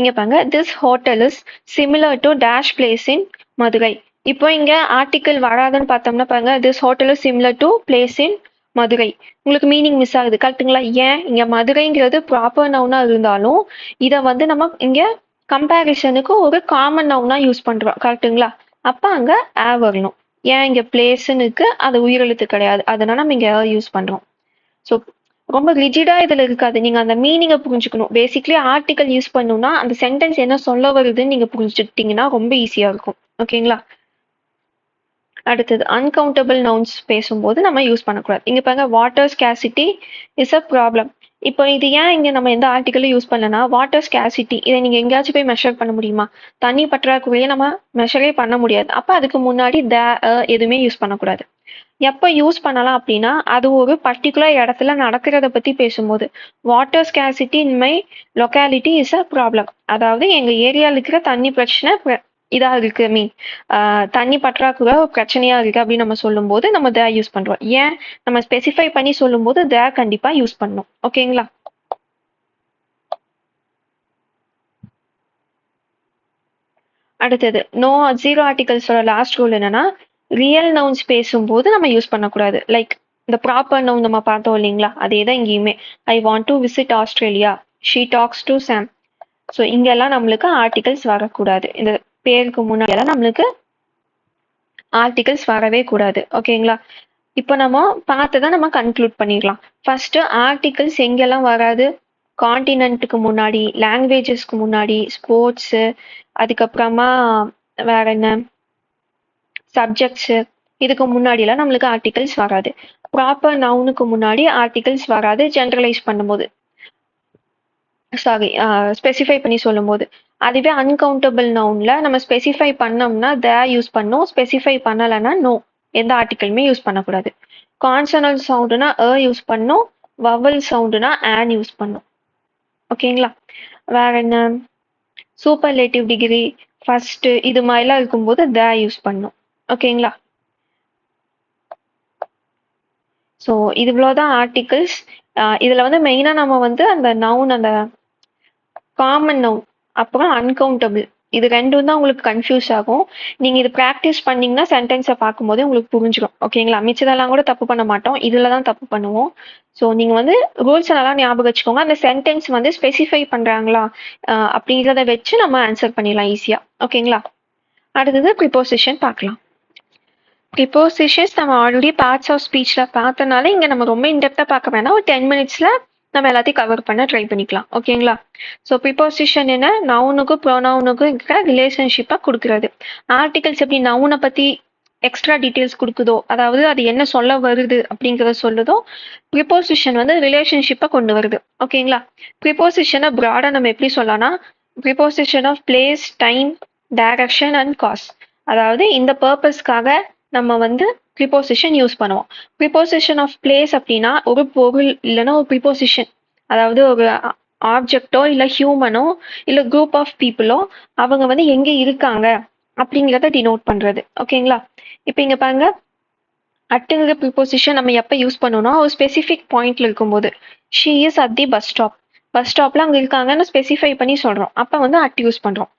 S1: இங்க பாருங்க, this hotel is similar to dash place இன் மதுரை. இப்போ இங்க ஆர்டிக்கல் வராதுன்னு பார்த்தோம்னா பாருங்க, this hotel is similar to place இன் மதுரை. உங்களுக்கு மீனிங் மிஸ் ஆகுது, கரெக்டுங்களா? ஏன் இங்க மதுரைங்கிறது ப்ராப்பர் நவுனா இருந்தாலும் இதை வந்து நம்ம இங்க கம்பேரிசனுக்கு ஒரு காமன் நவுனா யூஸ் பண்றோம், கரெக்டுங்களா? அப்ப அங்க வரணும். ஏன் இங்க பிளேஸ்ன்னு இருக்கு, அது உயிரெழுத்து கிடையாது, அதனால நம்ம இங்க யூஸ் பண்றோம். ஸோ ரொம்ப ரிஜிடா இதுல இருக்காது, நீங்க அந்த மீனிங்கை புரிஞ்சுக்கணும். பேசிக்லி ஆர்டிக்கல் யூஸ் பண்ணணும்னா அந்த சென்டென்ஸ் என்ன சொல்ல வருதுன்னு நீங்க புரிஞ்சுக்கிட்டீங்கன்னா ரொம்ப ஈஸியா இருக்கும். ஓகேங்களா? அடுத்தது, அன்கவுண்டபிள் நவுன்ஸ் பேசும்போது நம்ம யூஸ் பண்ணக்கூடாது. இங்க பாருங்க, வாட்டர் ஸ்கேசிட்டி இஸ் அ ப்ராப்ளம். இப்போ இது ஏன் இங்க நம்ம எந்த ஆர்டிக்கலும் யூஸ் பண்ணலனா வாட்டர் ஸ்கேசிட்டி இதை நீங்க எங்கேயாச்சும் போய் மெஷர் பண்ண முடியுமா? தண்ணி பற்றாக்குறையை நம்ம மெஷரே பண்ண முடியாது. அப்ப அதுக்கு முன்னாடி எதுவுமே யூஸ் பண்ணக்கூடாது. எப்ப யூஸ் பண்ணலாம் அப்படின்னா அது ஒரு பர்டிகுலர் இடத்துல நடக்கிறத பத்தி பேசும்போது water ஸ்கேசிட்டி in my locality is a problem. அதாவது எங்க ஏரியாவில் இருக்கிற தண்ணி பிரச்சனை இதா இருக்கு மீன் தண்ணி பற்றாக்குறை பிரச்சனையா இருக்கு அப்படின்னு நம்ம சொல்லும்போது நம்ம யூஸ் பண்றோம். ஏன் நம்ம ஸ்பெசிஃபை பண்ணி சொல்லும்போது கண்டிப்பா யூஸ் பண்ணணும். ஓகேங்களா? அடுத்தது நோ ஜீரோ ஆர்டிகல்ஸோட லாஸ்ட் ரூல் என்னன்னா ரியல் நவுன்ஸ் பேசும்போது நம்ம யூஸ் பண்ணக்கூடாது. லைக் இந்த ப்ராப்பர் நவுன் நம்ம பார்த்தோம் இல்லைங்களா, அதே தான் இங்கேயுமே. I want to visit Australia, she tax to Sam. So இங்கெல்லாம் நம்மளுக்கு ஆர்டிகல்ஸ் வரக்கூடாது. இந்த பேருக்கு முன்னாடி எல்லாம் நம்மளுக்கு ஆர்டிகல்ஸ் வரவே கூடாது. ஓகேங்களா? இப்போ நம்ம பார்த்ததை நம்ம கன்க்ளூட் பண்ணிடலாம். ஃபர்ஸ்ட் ஆர்டிகல்ஸ் எங்கெல்லாம் வராது? காண்டினென்ட்டுக்கு முன்னாடி, லாங்குவேஜஸ்க்கு முன்னாடி, ஸ்போர்ட்ஸு, அதுக்கப்புறமா வேற என்ன சப்ஜெக்ட்ஸு, இதுக்கு முன்னாடிலாம் நம்மளுக்கு ஆர்டிகல்ஸ் வராது. ப்ராப்பர் நவுனுக்கு முன்னாடி ஆர்டிகல்ஸ் வராது ஜென்ரலைஸ் பண்ணும்போது, சாரி ஸ்பெசிஃபை பண்ணி சொல்லும்போது. அதுவே அன்கவுண்டபிள் நவுன்ல நம்ம ஸ்பெசிஃபை பண்ணோம்னா யூஸ் பண்ணோம், ஸ்பெசிஃபை பண்ணலைன்னா நோ, எந்த ஆர்டிக்கலுமே யூஸ் பண்ணக்கூடாது. கான்சனல் சவுண்டுனா யூஸ் பண்ணோம், வவல் சவுண்டுனா ஆன் யூஸ் பண்ணோம். ஓகேங்களா? வேற என்ன சூப்பர்லேட்டிவ் டிகிரி ஃபர்ஸ்ட் இது மாதிரிலாம் இருக்கும்போது யூஸ் பண்ணோம். ஓகேங்களா? ஸோ இவ்வளோதான் ஆர்டிகல்ஸ். இதுல வந்து மெயினா நம்ம வந்து அந்த நவுன், அந்த காமன் நவுன் அப்புறம் அன்கவுண்டபிள், இது ரெண்டும் தான் உங்களுக்கு கன்ஃபியூஸ் ஆகும். நீங்க இது ப்ராக்டிஸ் பண்ணீங்கன்னா சென்டென்ஸை பார்க்கும்போது உங்களுக்கு புரிஞ்சிடும். ஓகேங்களா? மிச்சதெல்லாம் கூட தப்பு பண்ண மாட்டோம், இதுல தான் தப்பு பண்ணுவோம். ஸோ நீங்க வந்து ரூல்ஸ் எல்லாம் ஞாபகம் வச்சுக்கோங்க. அந்த சென்டென்ஸ் வந்து ஸ்பெசிஃபை பண்றாங்களா அப்படிங்கிறத வச்சு நம்ம ஆன்சர் பண்ணிடலாம் ஈஸியா. ஓகேங்களா? அடுத்தது ப்ரிப்போசிஷன் பார்க்கலாம். ப்ரிப்போசிஷன்ஸ் நம்ம ஆல்ரெடி பார்ட்ஸ் ஆஃப் ஸ்பீச்ல பார்த்தனால இங்க நம்ம ரொம்ப இன்டெப்தா பார்க்க வேணாம். ஒரு 10 மினிட்ஸ்ல நம்ம எல்லாத்தையும் கவர் பண்ண ட்ரை பண்ணிக்கலாம். ஓகேங்களா? ஸோ ப்ரிப்போசிஷன் என்ன? நவுனுக்கும் ப்ரோனவுனுக்கும் இருக்கிற ரிலேஷன்ஷிப்பை கொடுக்கறது. ஆர்டிகல்ஸ் எப்படி நவுனை பத்தி எக்ஸ்ட்ரா டீட்டெயில்ஸ் கொடுக்குதோ, அதாவது அது என்ன சொல்ல வருது அப்படிங்கிறத சொல்லுதோ, ப்ரிப்போசிஷன் வந்து ரிலேஷன்ஷிப்பை கொண்டு வருது. ஓகேங்களா? ப்ரிப்போசிஷனை ப்ராடா நம்ம எப்படி சொல்லலாம்னா preposition of place, time, direction and cause. அதாவது இந்த பர்பஸ்க்காக நம்ம வந்து ப்ரிப்போசிஷன் யூஸ் பண்ணுவோம். ப்ரிப்போசிஷன் ஆஃப் பிளேஸ் அப்படின்னா ஒரு பொருள் இல்லைன்னா ஒரு ப்ரிப்போசிஷன், அதாவது ஒரு ஆப்ஜெக்டோ இல்லை ஹியூமனோ இல்லை குரூப் ஆஃப் பீப்புளோ அவங்க வந்து எங்க இருக்காங்க அப்படிங்கிறத டினோட் பண்றது. ஓகேங்களா? இப்போ இங்க பாருங்க, அட்டுங்கிற ப்ரிப்போசிஷன் நம்ம எப்போ யூஸ் பண்ணணும்னா ஒரு ஸ்பெசிஃபிக் பாயிண்ட்ல இருக்கும்போது. She is at the bus stop, bus ஸ்டாப்ல அங்க இருக்காங்கன்னு ஸ்பெசிஃபை பண்ணி சொல்றோம், அப்ப வந்து அட் யூஸ் பண்றோம்.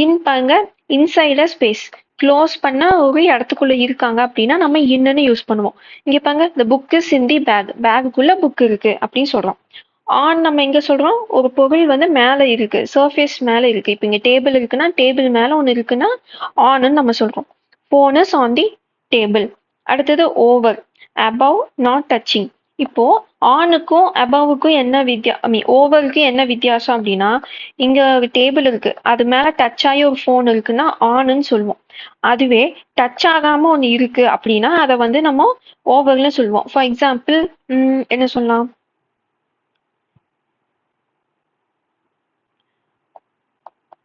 S1: இன் பாருங்க, இன்சைட் அ ஸ்பேஸ், க்ளோஸ் பண்ண ஒரு இடத்துக்குள்ள இருக்காங்க அப்படின்னா நம்ம இன்னன்னு யூஸ் பண்ணுவோம். இங்க பாருங்க, the book is in the bag, பேக்குக்குள்ள புக் இருக்கு அப்படின்னு சொல்றோம். ஆன் நம்ம எங்க சொல்றோம்? ஒரு பொருள் வந்து மேல இருக்கு, சர்ஃபேஸ் மேல இருக்கு. இப்போ இங்க டேபிள் இருக்குன்னா டேபிள் மேல ஒன்று இருக்குன்னா ஆன்னு நம்ம சொல்றோம். Phone is on the table. அடுத்தது ஓவர், அபவ், நாட் டச்சிங். இப்போ ஆனுக்கும் அபவுக்கும் என்ன ஓவருக்கு என்ன வித்தியாசம் அப்படின்னா, இங்க ஒரு டேபிள் இருக்கு, அது மேல டச் ஆகி ஒரு ஃபோன் இருக்குன்னா ஆனுன்னு சொல்லுவோம். அதுவே டச் ஆகாம ஒன்று இருக்கு அப்படின்னா அதை வந்து நம்ம ஓவர்னு சொல்லுவோம். ஃபார் எக்ஸாம்பிள் என்ன சொல்லலாம்?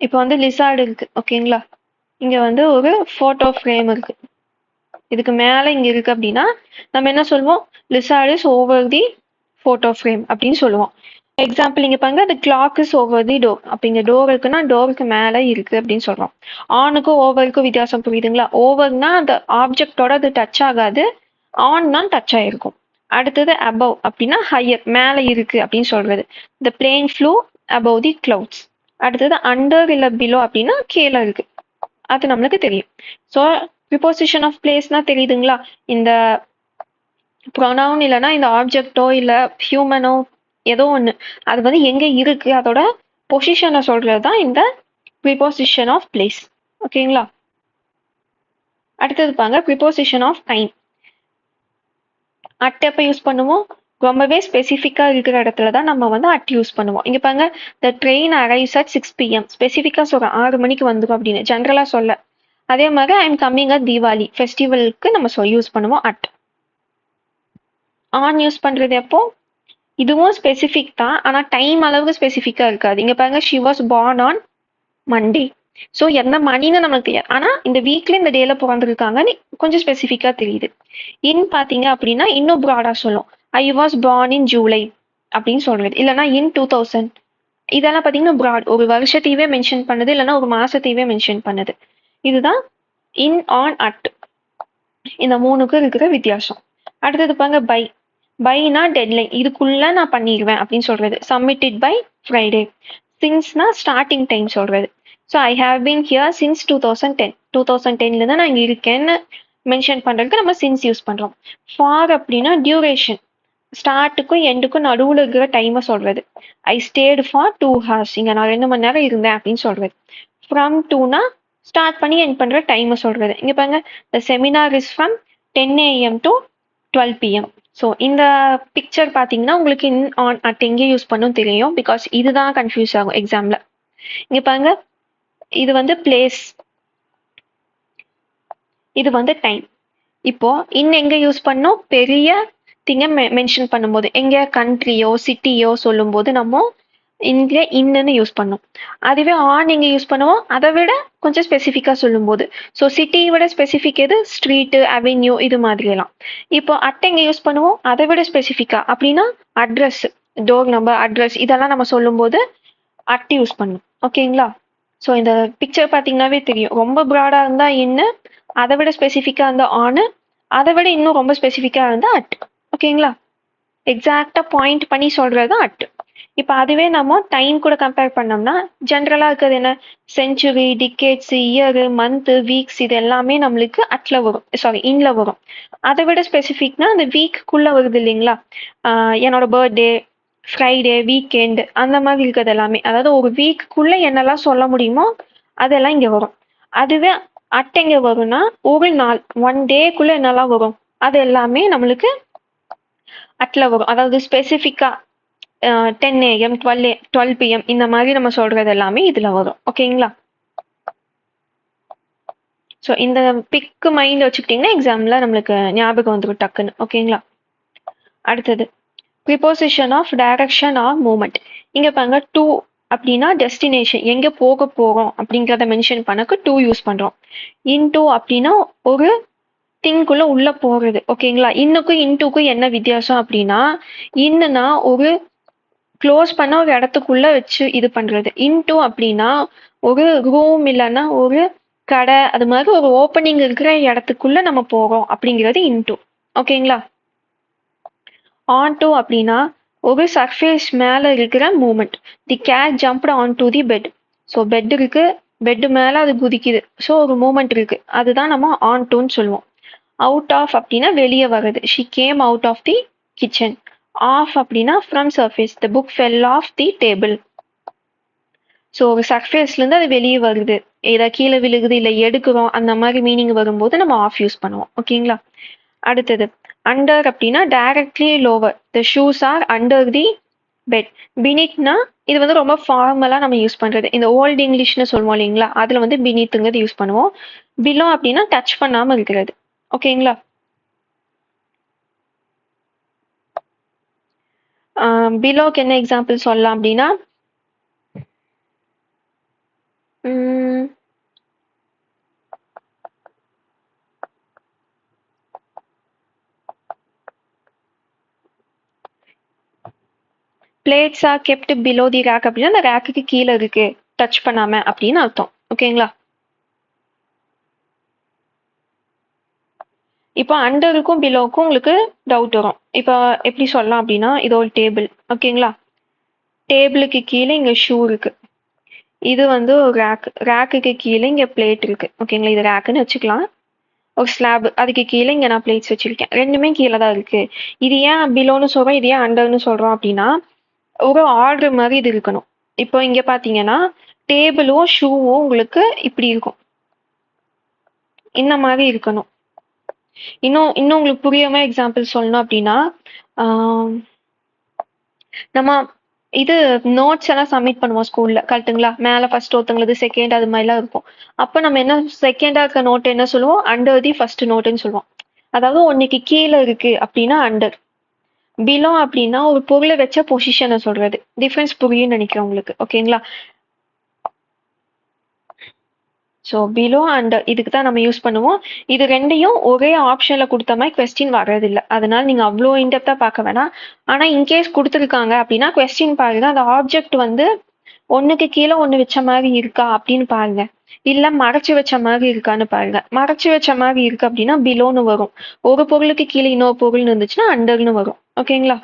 S1: இப்போ வந்து லிசார்டு இருக்கு. ஓகேங்களா? இங்க வந்து ஒரு போட்டோ ஃப்ரேம் இருக்கு, இதுக்கு மேல இங்க இருக்கு அப்படின்னா நம்ம என்ன சொல்லுவோம்? Lizard is over the photo frame அப்படின்னு சொல்லுவோம். எக்ஸாம்பிள் இங்க பாருங்க, the clock is over the door. அப்ப இங்க டோர் இருக்குன்னா டோருக்கு மேல இருக்கு அப்படின்னு சொல்றோம். ஆனுக்கும் ஓவருக்கும் வித்தியாசம் புரியுதுங்களா? ஓவர்னா அந்த ஆப்ஜெக்டோட அது டச் ஆகாது, ஆன்னா டச் ஆயிருக்கும். அடுத்தது above அப்படின்னா ஹையர், மேல இருக்கு அப்படின்னு சொல்றது. the plane flew above the clouds. அடுத்தது அண்டர் இல்ல பிலோ அப்படின்னா கீழே இருக்கு, அது நம்மளுக்கு தெரியும். ஸோ ப்ரிப்போசிஷன் ஆஃப் பிளேஸ்னா தெரியுதுங்களா? இந்த ப்ரொனவுன் இல்லைன்னா இந்த ஆப்ஜெக்டோ இல்லை ஹியூமனோ ஏதோ ஒன்று அது வந்து எங்கே இருக்கு அதோட பொசிஷனை சொல்றது தான் இந்த ப்ரிப்போசிஷன் ஆஃப் பிளேஸ். ஓகேங்களா? அடுத்தது பாருங்க, ப்ரிப்போசிஷன் ஆஃப் டைம். அட் எப்போ யூஸ் பண்ணுவோம்? ரொம்பவே ஸ்பெசிஃபிக்காக இருக்கிற இடத்துல தான் நம்ம வந்து அட் யூஸ் பண்ணுவோம். இங்கே பாருங்க, த ட்ரெயின் அரைவ்ஸ் அட் 6 PM. ஸ்பெசிஃபிக்காக சொல்கிறோம் 6 மணிக்கு வந்துடும் அப்படின்னு, ஜென்ரலாக சொல்ல. அதே மாதிரி I am coming at Deepavali ஃபெஸ்டிவலுக்கு நம்ம யூஸ் பண்ணுவோம் அட். ஆன் யூஸ் பண்ணுறது எப்போ? இதுவும் ஸ்பெசிஃபிக் தான், ஆனா டைம் அளவுக்கு ஸ்பெசிஃபிக்கா இருக்காது. இங்க பாருங்க, she was born on Monday. So எந்த மணின்னு நமக்கு தெரியாது, ஆனா இந்த வீக்ல இந்த டேல பிறந்திருக்காங்கன்னு கொஞ்சம் ஸ்பெசிஃபிக்கா தெரியுது. இன் பாத்தீங்க அப்படின்னா இன்னும் ப்ராடா சொல்லும். ஐ வாஸ் பார்ன் இன் ஜூலை அப்படின்னு சொல்றது, இல்லைன்னா இன் 2000. இதெல்லாம் பாத்தீங்கன்னா ப்ராட், ஒரு வருஷத்தையவே மென்ஷன் பண்ணுது, இல்லைன்னா ஒரு மாசத்தையவே மென்ஷன் பண்ணுது. இதுதான் இன், ஆன், அட், இந்த மூணுக்கு இருக்கிற வித்தியாசம். அடுத்தது பாருங்க பை. பைனா டெட்லைன், இதுக்குள்ள நான் பண்ணிடுவேன் அப்படின்னு சொல்றது. Submitted by Friday. சின்ஸ்னா ஸ்டார்டிங் டைம் சொல்றது. So I have been here since 2010. 2010ல நான் இங்க இருக்கேன்னு மென்ஷன் பண்றதுக்கு நம்ம சின்ஸ் யூஸ் பண்றோம். ஃபார் அப்படின்னா டியூரேஷன், ஸ்டார்ட்டுக்கும் எண்டுக்கும் நடுவுல இருக்கிற டைமை சொல்றது. ஐ ஸ்டேடு ஃபார் 2 hours, இங்க நான் 2 மணி நேரம் இருந்தேன் அப்படின்னு சொல்றது. ஃப்ரம் டூனா ஸ்டார்ட் பண்ணி எண்ட் பண்ற டைமை சொல்றது. இங்க பாருங்க, the seminar is from 10 AM to 12 PM. So இந்த பிக்சர் பார்த்தீங்கன்னா உங்களுக்கு இன், ஆன், அட் எங்கே யூஸ் பண்ணும் தெரியும், பிகாஸ் இதுதான் கன்ஃபியூஸ் ஆகும் எக்ஸாம்ல. இங்க பாருங்க, இது வந்து பிளேஸ், இது வந்து டைம். இப்போ இன் எங்க யூஸ் பண்ணோம், பெரிய திங்க மென்ஷன் பண்ணும்போது, எங்க கண்ட்ரியோ சிட்டியோ சொல்லும் போது நம்ம இங்க இன்னுன்னு யூஸ் பண்ணோம். அதுவே ஆன் எங்க யூஸ் பண்ணுவோம், அதை விட கொஞ்சம் ஸ்பெசிஃபிக்கா சொல்லும் போது. ஸோ சிட்டியை விட ஸ்பெசிஃபிக் எது, ஸ்ட்ரீட்டு, அவென்யூ, இது மாதிரி எல்லாம். இப்போ அட் எங்க யூஸ் பண்ணுவோம், அதை விட ஸ்பெசிஃபிக்கா அப்படின்னா அட்ரஸ், டோர் நம்பர், அட்ரஸ், இதெல்லாம் நம்ம சொல்லும் போது அட் யூஸ் பண்ணும். ஓகேங்களா? ஸோ இந்த பிக்சர் பார்த்தீங்கன்னாவே தெரியும், ரொம்ப ப்ராடா இருந்தா இன்னு, அதை விட ஸ்பெசிஃபிக்கா இருந்தா ஆனு, அதை விட இன்னும் ரொம்ப ஸ்பெசிஃபிக்கா இருந்தா அட். ஓகேங்களா? எக்ஸாக்டா பாயிண்ட் பண்ணி சொல்றது அட். இப்போ அதுவே நம்ம டைம் கூட கம்பேர் பண்ணோம்னா ஜென்ரலா இருக்கிறது என்ன, century, decades, year, month, weeks, இது எல்லாமே நம்மளுக்கு அட்ல வரும், சாரி இன்ல வரும். அதை விட ஸ்பெசிஃபிக்னா அந்த வீக்குள்ள வருது இல்லைங்களா, என்னோட பர்த்டே, ஃப்ரைடே, வீக்கெண்ட், அந்த மாதிரி இருக்கிறது எல்லாமே, அதாவது ஒரு வீக்குள்ள என்னெல்லாம் சொல்ல முடியுமோ அதெல்லாம் இங்க வரும். அதுவே அட் எங்க வரும்னா ஒரு நாள், ஒன் டேக்குள்ள என்னெல்லாம் வரும் அது எல்லாமே நம்மளுக்கு அட்ல வரும். அதாவது ஸ்பெசிஃபிக்கா 10 AM, 12 PM இந்த மாதிரி நம்ம சொல்றது எல்லாமே இதுல வரும். ஓகேங்களா? ஸோ இந்த பிக்கு மைண்ட் வச்சுக்கிட்டீங்கன்னா எக்ஸாம்ல நம்மளுக்கு ஞாபகம் வந்துடும் டக்குன்னு. ஓகேங்களா? அடுத்தது preposition of direction or movement. இங்க பாருங்க, டு அப்படின்னா டெஸ்டினேஷன், எங்க போக போறோம் அப்படிங்கிறத மென்ஷன் பண்ணக்கு டு யூஸ் பண்றோம். இன்டு அப்படின்னா ஒரு திங்குள்ள உள்ள போறது. ஓகேங்களா? இன்னுக்கும் இன்டுக்கும் என்ன வித்தியாசம் அப்படின்னா, இன்னுனா ஒரு க்ளோஸ் பண்ண ஒரு இடத்துக்குள்ள வச்சு இது பண்றது. இன்டு அப்படின்னா ஒரு ரூம் இல்லைன்னா ஒரு கடை, அது மாதிரி ஒரு ஓப்பனிங் இருக்கிற இடத்துக்குள்ள நம்ம போறோம் அப்படிங்கிறது இன்டு. ஓகேங்களா? ஆன் டு அப்படின்னா ஒரு சர்ஃபேஸ் மேல இருக்கிற movement. The cat jumped on to the bed. So bed இருக்கு, பெட் மேல அது குதிக்குது, ஸோ ஒரு மூமெண்ட் இருக்கு, அதுதான் நம்ம ஆன் டுன்னு சொல்லுவோம். அவுட் ஆஃப் அப்படின்னா வெளியே வருது. She came out of the kitchen. Off அப்படின்னா from surface, the book fell off the table. So ஒரு சர்ஃபேஸ்லேருந்து அது வெளியே வருது, ஏதாவது கீழே விழுகுது, இல்லை எடுக்கிறோம், அந்த மாதிரி மீனிங் வரும்போது நம்ம ஆஃப் யூஸ் பண்ணுவோம். ஓகேங்களா? அடுத்தது அண்டர் அப்படின்னா directly lower, the shoes are under the bed. பினித்னா இது வந்து ரொம்ப ஃபார்மலாக நம்ம யூஸ் பண்ணுறது, இந்த ஓல்டு இங்கிலீஷ்னு சொல்லுவோம் இல்லைங்களா, அதில் வந்து பினித்துங்கிறது யூஸ் பண்ணுவோம். பிலோ அப்படின்னா டச் பண்ணாமல் இருக்கிறது. ஓகேங்களா? பிலோக்கு என்ன எக்ஸாம்பிள் சொல்லலாம் அப்படின்னா, plates are kept below the rack அப்படின்னா அந்த ரேக்குக்கு கீழே இருக்கு, டச் பண்ணாம அப்படின்னு அர்த்தம். ஓகேங்களா? இப்போ அண்டருக்கும் பிலோக்கும் உங்களுக்கு டவுட் வரும். இப்போ எப்படி சொல்லலாம் அப்படின்னா, இது ஒரு டேபிள். ஓகேங்களா? டேபிளுக்கு கீழே இங்க ஷூ இருக்கு, இது வந்து ஒரு ரேக், ரேக்குக்கு கீழே இங்க பிளேட் இருக்கு. ஓகேங்களா? இது ரேக்குன்னு வச்சுக்கலாம். ஒரு ஸ்லாப், அதுக்கு கீழே இங்க நான் பிளேட்ஸ் வச்சிருக்கேன், ரெண்டுமே கீழே தான் இருக்கு. இது ஏன் பிலோன்னு சொல்றோம், இது ஏன் அண்டர்னு சொல்றோம் அப்படின்னா, ஒரு ஆர்டர் மாதிரி இது இருக்கணும். இப்போ இங்க பாத்தீங்கன்னா டேபிளும் ஷூவும் உங்களுக்கு இப்படி இருக்கும், இந்த மாதிரி இருக்கணும். இன்னும் இன்னும் உங்களுக்கு புரியாம எக்ஸாம்பிள் சொல்லணும் அப்படின்னா, நம்ம இது நோட்ஸ் எல்லாம் சப்மிட் பண்ணுவோம் ஸ்கூல்ல, கரெக்ட்டுங்களா? மேல ஃபர்ஸ்ட் ஒருத்தங்களுக்கு செகண்ட், அது மாதிரிலாம் இருக்கும். அப்ப நம்ம என்ன, செகண்டா இருக்க நோட் என்ன சொல்லுவோம், அண்டர் தி ஃபர்ஸ்ட் நோட்டுன்னு சொல்லுவோம். அதாவது ஒன்னைக்கு கீழே இருக்கு அப்படின்னா அண்டர், பிலோ அப்படின்னா ஒரு பொருளை வச்ச பொசிஷனை சொல்றது. டிஃபரன்ஸ் புரியும்னு நினைக்கிறேன் உங்களுக்கு. ஓகேங்களா? ஸோ பிலோ அண்ட் இதுக்கு தான் நம்ம யூஸ் பண்ணுவோம். இது ரெண்டையும் ஒரே ஆப்ஷன்ல கொடுத்த மாதிரி கொஸ்டின் வர்றதில்ல. அதனால நீங்க அவ்வளோ இன்டெப்தா பார்க்க வேணாம். ஆனா இன்கேஸ் கொடுத்துருக்காங்க அப்படின்னா கொஸ்டின் பாருங்க, அந்த ஆப்ஜெக்ட் வந்து ஒண்ணுக்கு கீழே ஒண்ணு வச்ச மாதிரி இருக்கா அப்படின்னு பாருங்க. இல்ல மறைச்சு வச்ச மாதிரி இருக்கான்னு பாருங்க. மறைச்சு வச்ச மாதிரி இருக்கு அப்படின்னா பிலோன்னு வரும். ஒரு பொருளுக்கு கீழே இன்னொரு பொருள்னு இருந்துச்சுன்னா அண்டர்னு வரும். ஓகேங்களா?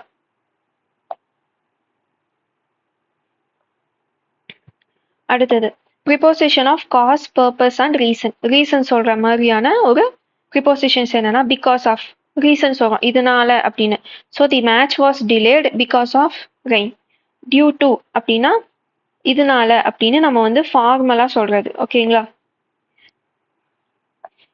S1: அடுத்தது preposition of cause, purpose and reason. Reason சொல்ற மாதிரியான ஒரு ப்ரிப்போசிஷன்ஸ் என்னன்னா பிகாஸ் ஆஃப், ரீசன் சொல்றோம் இதனால அப்படின்னு. So the match was delayed because of rain. Due to அப்படின்னா இதனால அப்படின்னு நம்ம வந்து ஃபார்மலா சொல்றது. ஓகேங்களா?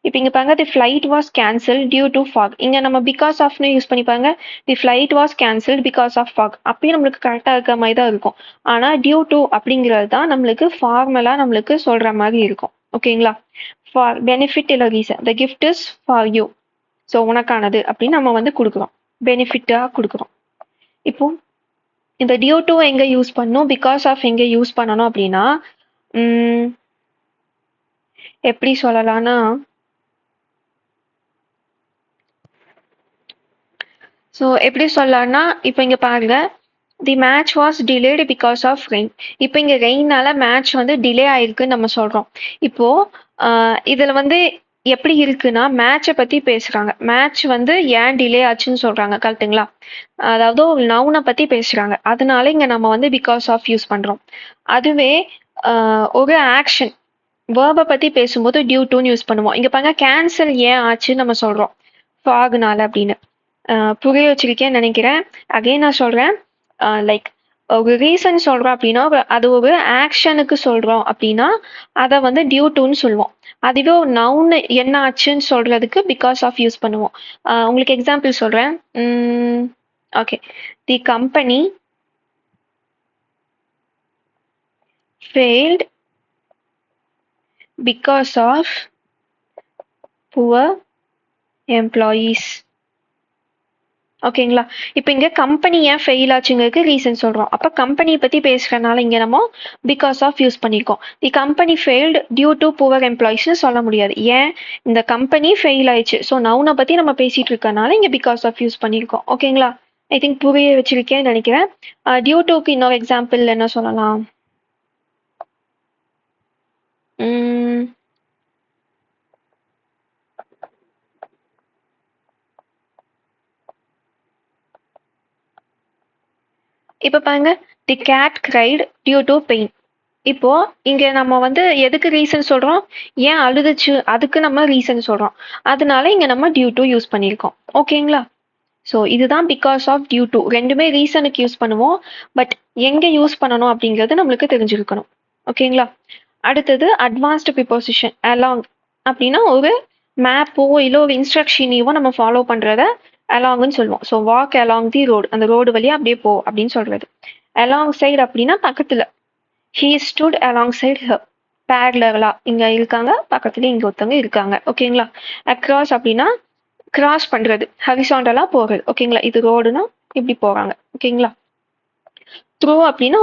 S1: இப்போ இங்க பாருங்க, the flight was cancel due to fog. இங்க நம்ம பிகாஸ் ஆஃப்னு யூஸ் பண்ணிப்பாங்க. The flight was cancel because of fog. அப்பயும் நம்மளுக்கு கரெக்டாக இருக்க மாதிரி தான் இருக்கும். ஆனால் டியூ டு அப்படிங்கிறது தான் நம்மளுக்கு ஃபார்மலாக நம்மளுக்கு சொல்ற மாதிரி இருக்கும். ஓகேங்களா? ஃபார் பெனிஃபிட் இல்லை reason. The gift is for you. So உனக்கானது அப்படின்னு நம்ம வந்து கொடுக்குறோம். பெனிஃபிட்டாக கொடுக்குறோம். இப்போ இந்த டியூ டு எங்க யூஸ் பண்ணணும், பிகாஸ் ஆஃப் எங்க யூஸ் பண்ணணும் அப்படின்னா எப்படி சொல்லலாம்னா, ஸோ எப்படி சொல்லலாம்னா இப்போ இங்க பாருங்க, the match was delayed because of rain. இப்போ இங்க ரெயினால மேட்ச் வந்து டிலே ஆயிருக்குன்னு நம்ம சொல்றோம். இப்போ இதுல வந்து எப்படி இருக்குன்னா மேட்சை பத்தி பேசுறாங்க. மேட்ச் வந்து ஏன் டிலே ஆச்சுன்னு சொல்றாங்க. கரெக்ட்டுங்களா? அதாவது ஒரு நவுனை பத்தி பேசுறாங்க. அதனால இங்க நம்ம வந்து பிகாஸ் ஆஃப் யூஸ் பண்றோம். அதுவே ஒரு ஆக்ஷன் வேர்பை பத்தி பேசும்போது டியூ டுன்னு யூஸ் பண்ணுவோம். இங்க பாருங்க, கேன்சல் ஏன் ஆச்சுன்னு நம்ம சொல்றோம், ஃபாகுனால அப்படின்னு. புரிய வச்சிருக்கேன்னு நினைக்கிறேன். அகைன் நான் சொல்றேன், லைக் ஒரு ரீசன் சொல்றோம் அப்படின்னா அது ஒரு ஆக்ஷனுக்கு சொல்றோம் அப்படின்னா அதை வந்து டியூ டுன்னு சொல்லுவோம். அதுவே ஒரு நவுன் என்ன ஆச்சுன்னு சொல்றதுக்கு பிகாஸ் ஆஃப் யூஸ் பண்ணுவோம். உங்களுக்கு எக்ஸாம்பிள் சொல்றேன். Okay, the company failed because of poor employees. ஓகேங்களா? இப்போ இங்க கம்பெனி ஏன் ஃபெயில் ஆச்சுங்கிறதுக்கு ரீசன் சொல்றோம். அப்ப கம்பெனியை பத்தி பேசுறதுனால இங்க நம்ம பிகாஸ் ஆஃப் யூஸ் பண்ணிருக்கோம். The company failed due to poor எம்ப்ளாயிஸ்னு சொல்ல முடியாது. ஏன், இந்த கம்பெனி ஃபெயில் ஆயிடுச்சு. ஸோ நவுனை பத்தி நம்ம பேசிட்டு இருக்கனால இங்க பிகாஸ் ஆஃப் யூஸ் பண்ணிருக்கோம். ஓகேங்களா? ஐ திங்க் புரிய வச்சிருக்கேன்னு நினைக்கிறேன். டியூ டுக்கு இன்னொரு எக்ஸாம்பிள் என்ன சொல்லலாம்? இப்போ பாருங்க, the cat cried due to pain. இப்போ இங்க நம்ம வந்து எதுக்கு ரீசன் சொல்றோம், ஏன் அழுதுச்சு அதுக்கு நம்ம ரீசன் சொல்றோம். அதனால இங்க நம்ம டியூ டு யூஸ் பண்ணியிருக்கோம். ஓகேங்களா? ஸோ இதுதான் பிகாஸ் ஆஃப், டியூ டு. ரெண்டுமே ரீசனுக்கு யூஸ் பண்ணுவோம். பட் எங்க யூஸ் பண்ணணும் அப்படிங்கிறது நம்மளுக்கு தெரிஞ்சிருக்கணும். ஓகேங்களா? அடுத்தது அட்வான்ஸ்டு ப்ரிப்போசிஷன். அலாங் அப்படின்னா ஒரு மேப்போ இல்லை ஒரு இன்ஸ்ட்ரக்ஷனையோ நம்ம ஃபாலோ பண்றத அலாங்னு சொல்லுவோம். So walk along the road, அந்த ரோடு வழியா அப்படியே போ அப்படின்னு சொல்றது. அலாங் சைடு அப்படின்னா பக்கத்துல. He stood along side her. பேரலா இங்க இருக்காங்க, பக்கத்துல இங்க ஒருத்தவங்க இருக்காங்க. ஓகேங்களா? அக்ராஸ் அப்படின்னா கிராஸ் பண்றது, ஹரிசாண்டலா போறது. ஓகேங்களா? இது ரோடுனா இப்படி போறாங்க. ஓகேங்களா? த்ரூ அப்படின்னா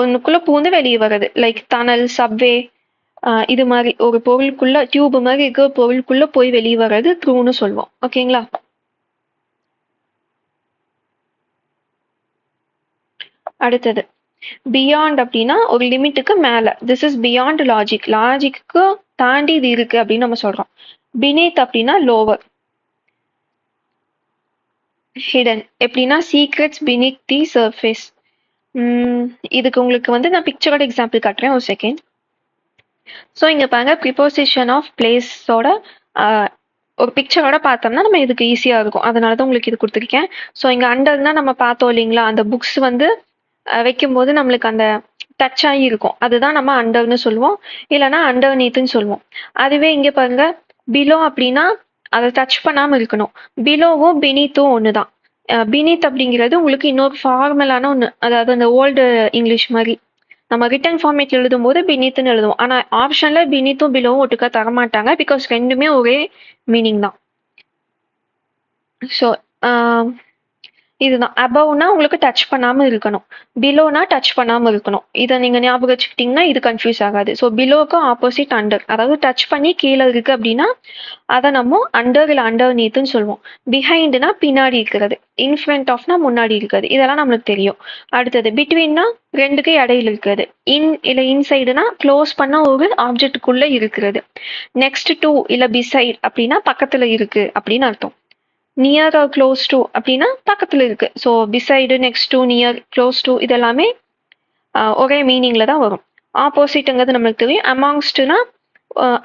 S1: ஒண்ணுக்குள்ள பூந்து வெளியே வர்றது, லைக் டனல், சப்வே, இது மாதிரி ஒரு பொருளுக்குள்ள டியூப் மாதிரி இருக்க பொருளுக்குள்ள போய் வெளியே வர்றது த்ரூன்னு சொல்லுவோம். ஓகேங்களா? அடுத்தது பியாண்ட் அப்படின்னா ஒரு லிமிட்டுக்கு மேல. This is beyond logic. Logic தாண்டி இது இருக்கு அப்படின்னு நம்ம சொல்றோம். பினீத் அப்படின்னா லோவர். ஹிடன் எப்படின்னா சீக்ரெட்ஸ் பினீத் தி சர்ஃபேஸ். இதுக்கு உங்களுக்கு வந்து நான் பிக்சரோட எக்ஸாம்பிள் காட்டுறேன், ஒரு செகண்ட். ஸோ இங்க பாருங்க, ப்ரிப்போசிஷன் ஆஃப் பிளேஸோட ஒரு பிக்சரோட பார்த்தோம்னா நம்ம இதுக்கு ஈஸியாக இருக்கும். அதனால தான் உங்களுக்கு இது கொடுத்துருக்கேன். ஸோ இங்கே அண்டர்னா நம்ம பார்த்தோம் இல்லைங்களா, அந்த புக்ஸ் வந்து வைக்கும்போது நம்மளுக்கு அந்த டச் ஆகி இருக்கும், அதுதான் நம்ம அண்டர்னு சொல்லுவோம். இல்லைன்னா அண்டர் நீத்துன்னு சொல்லுவோம். அதுவே இங்கே பாருங்க, பிலோ அப்படின்னா அதை டச் பண்ணாமல் இருக்கணும். பிலோவும் பினீத்தும் ஒன்று தான். பினீத் அப்படிங்கிறது உங்களுக்கு இன்னொரு ஃபார்மலான ஒன்று, அதாவது அந்த ஓல்டு இங்கிலீஷ் மாதிரி நம்ம ரிட்டன் ஃபார்மேட்ல எழுதும் போது பினீத்னு எழுதுவோம். ஆனால் ஆப்ஷன்ல பினீத்தும் பிலோவும் ஒட்டுக்கா தரமாட்டாங்க, பிகாஸ் ரெண்டுமே ஒரே மீனிங் தான். ஸோ இதுதான். அபவ்னா உங்களுக்கு டச் பண்ணாம இருக்கணும். பிலோனா டச் பண்ணாம இருக்கணும். இத நீங்க ஞாபகம் வச்சுக்கிட்டீங்கன்னா, இது கன்ஃப்யூஸ் ஆகாது. ஸோ பிலோக்கு ஆப்போசிட் அண்டர். அதாவது டச் பண்ணி கீழ இருக்கு அப்படின்னா, அத நம்ம அண்டர் இல்ல அண்டர்நீத்ன்னு சொல்லுவோம். பிஹைண்ட்னா பின்னாடி இருக்கிறது. இன் ஃப்ரண்ட் ஆஃப்னா முன்னாடி இருக்கிறது. இதெல்லாம் நம்மளுக்கு தெரியும். அடுத்தது பிட்வீன்னா 2க்கு இடையில இருக்கிறது. இன் இல்ல இன்சைடுனா க்ளோஸ் பண்ண ஒரு ஆப்ஜெக்ட்டுக்குள்ள இருக்கிறது. நெக்ஸ்ட் டூ இல்ல பிசைட் அப்படின்னா பக்கத்துல இருக்கு அப்படின்னு அர்த்தம். நியர் ஆர் க்ளோஸ் டு அப்படின்னா பக்கத்துல இருக்கு. So beside, next to, near, close to இதெல்லாமே ஒரே மீனிங்ல தான் வரும். ஆப்போசிட்ங்கிறது நம்மளுக்கு தெரியும். அமாங்ஸ்ட்னா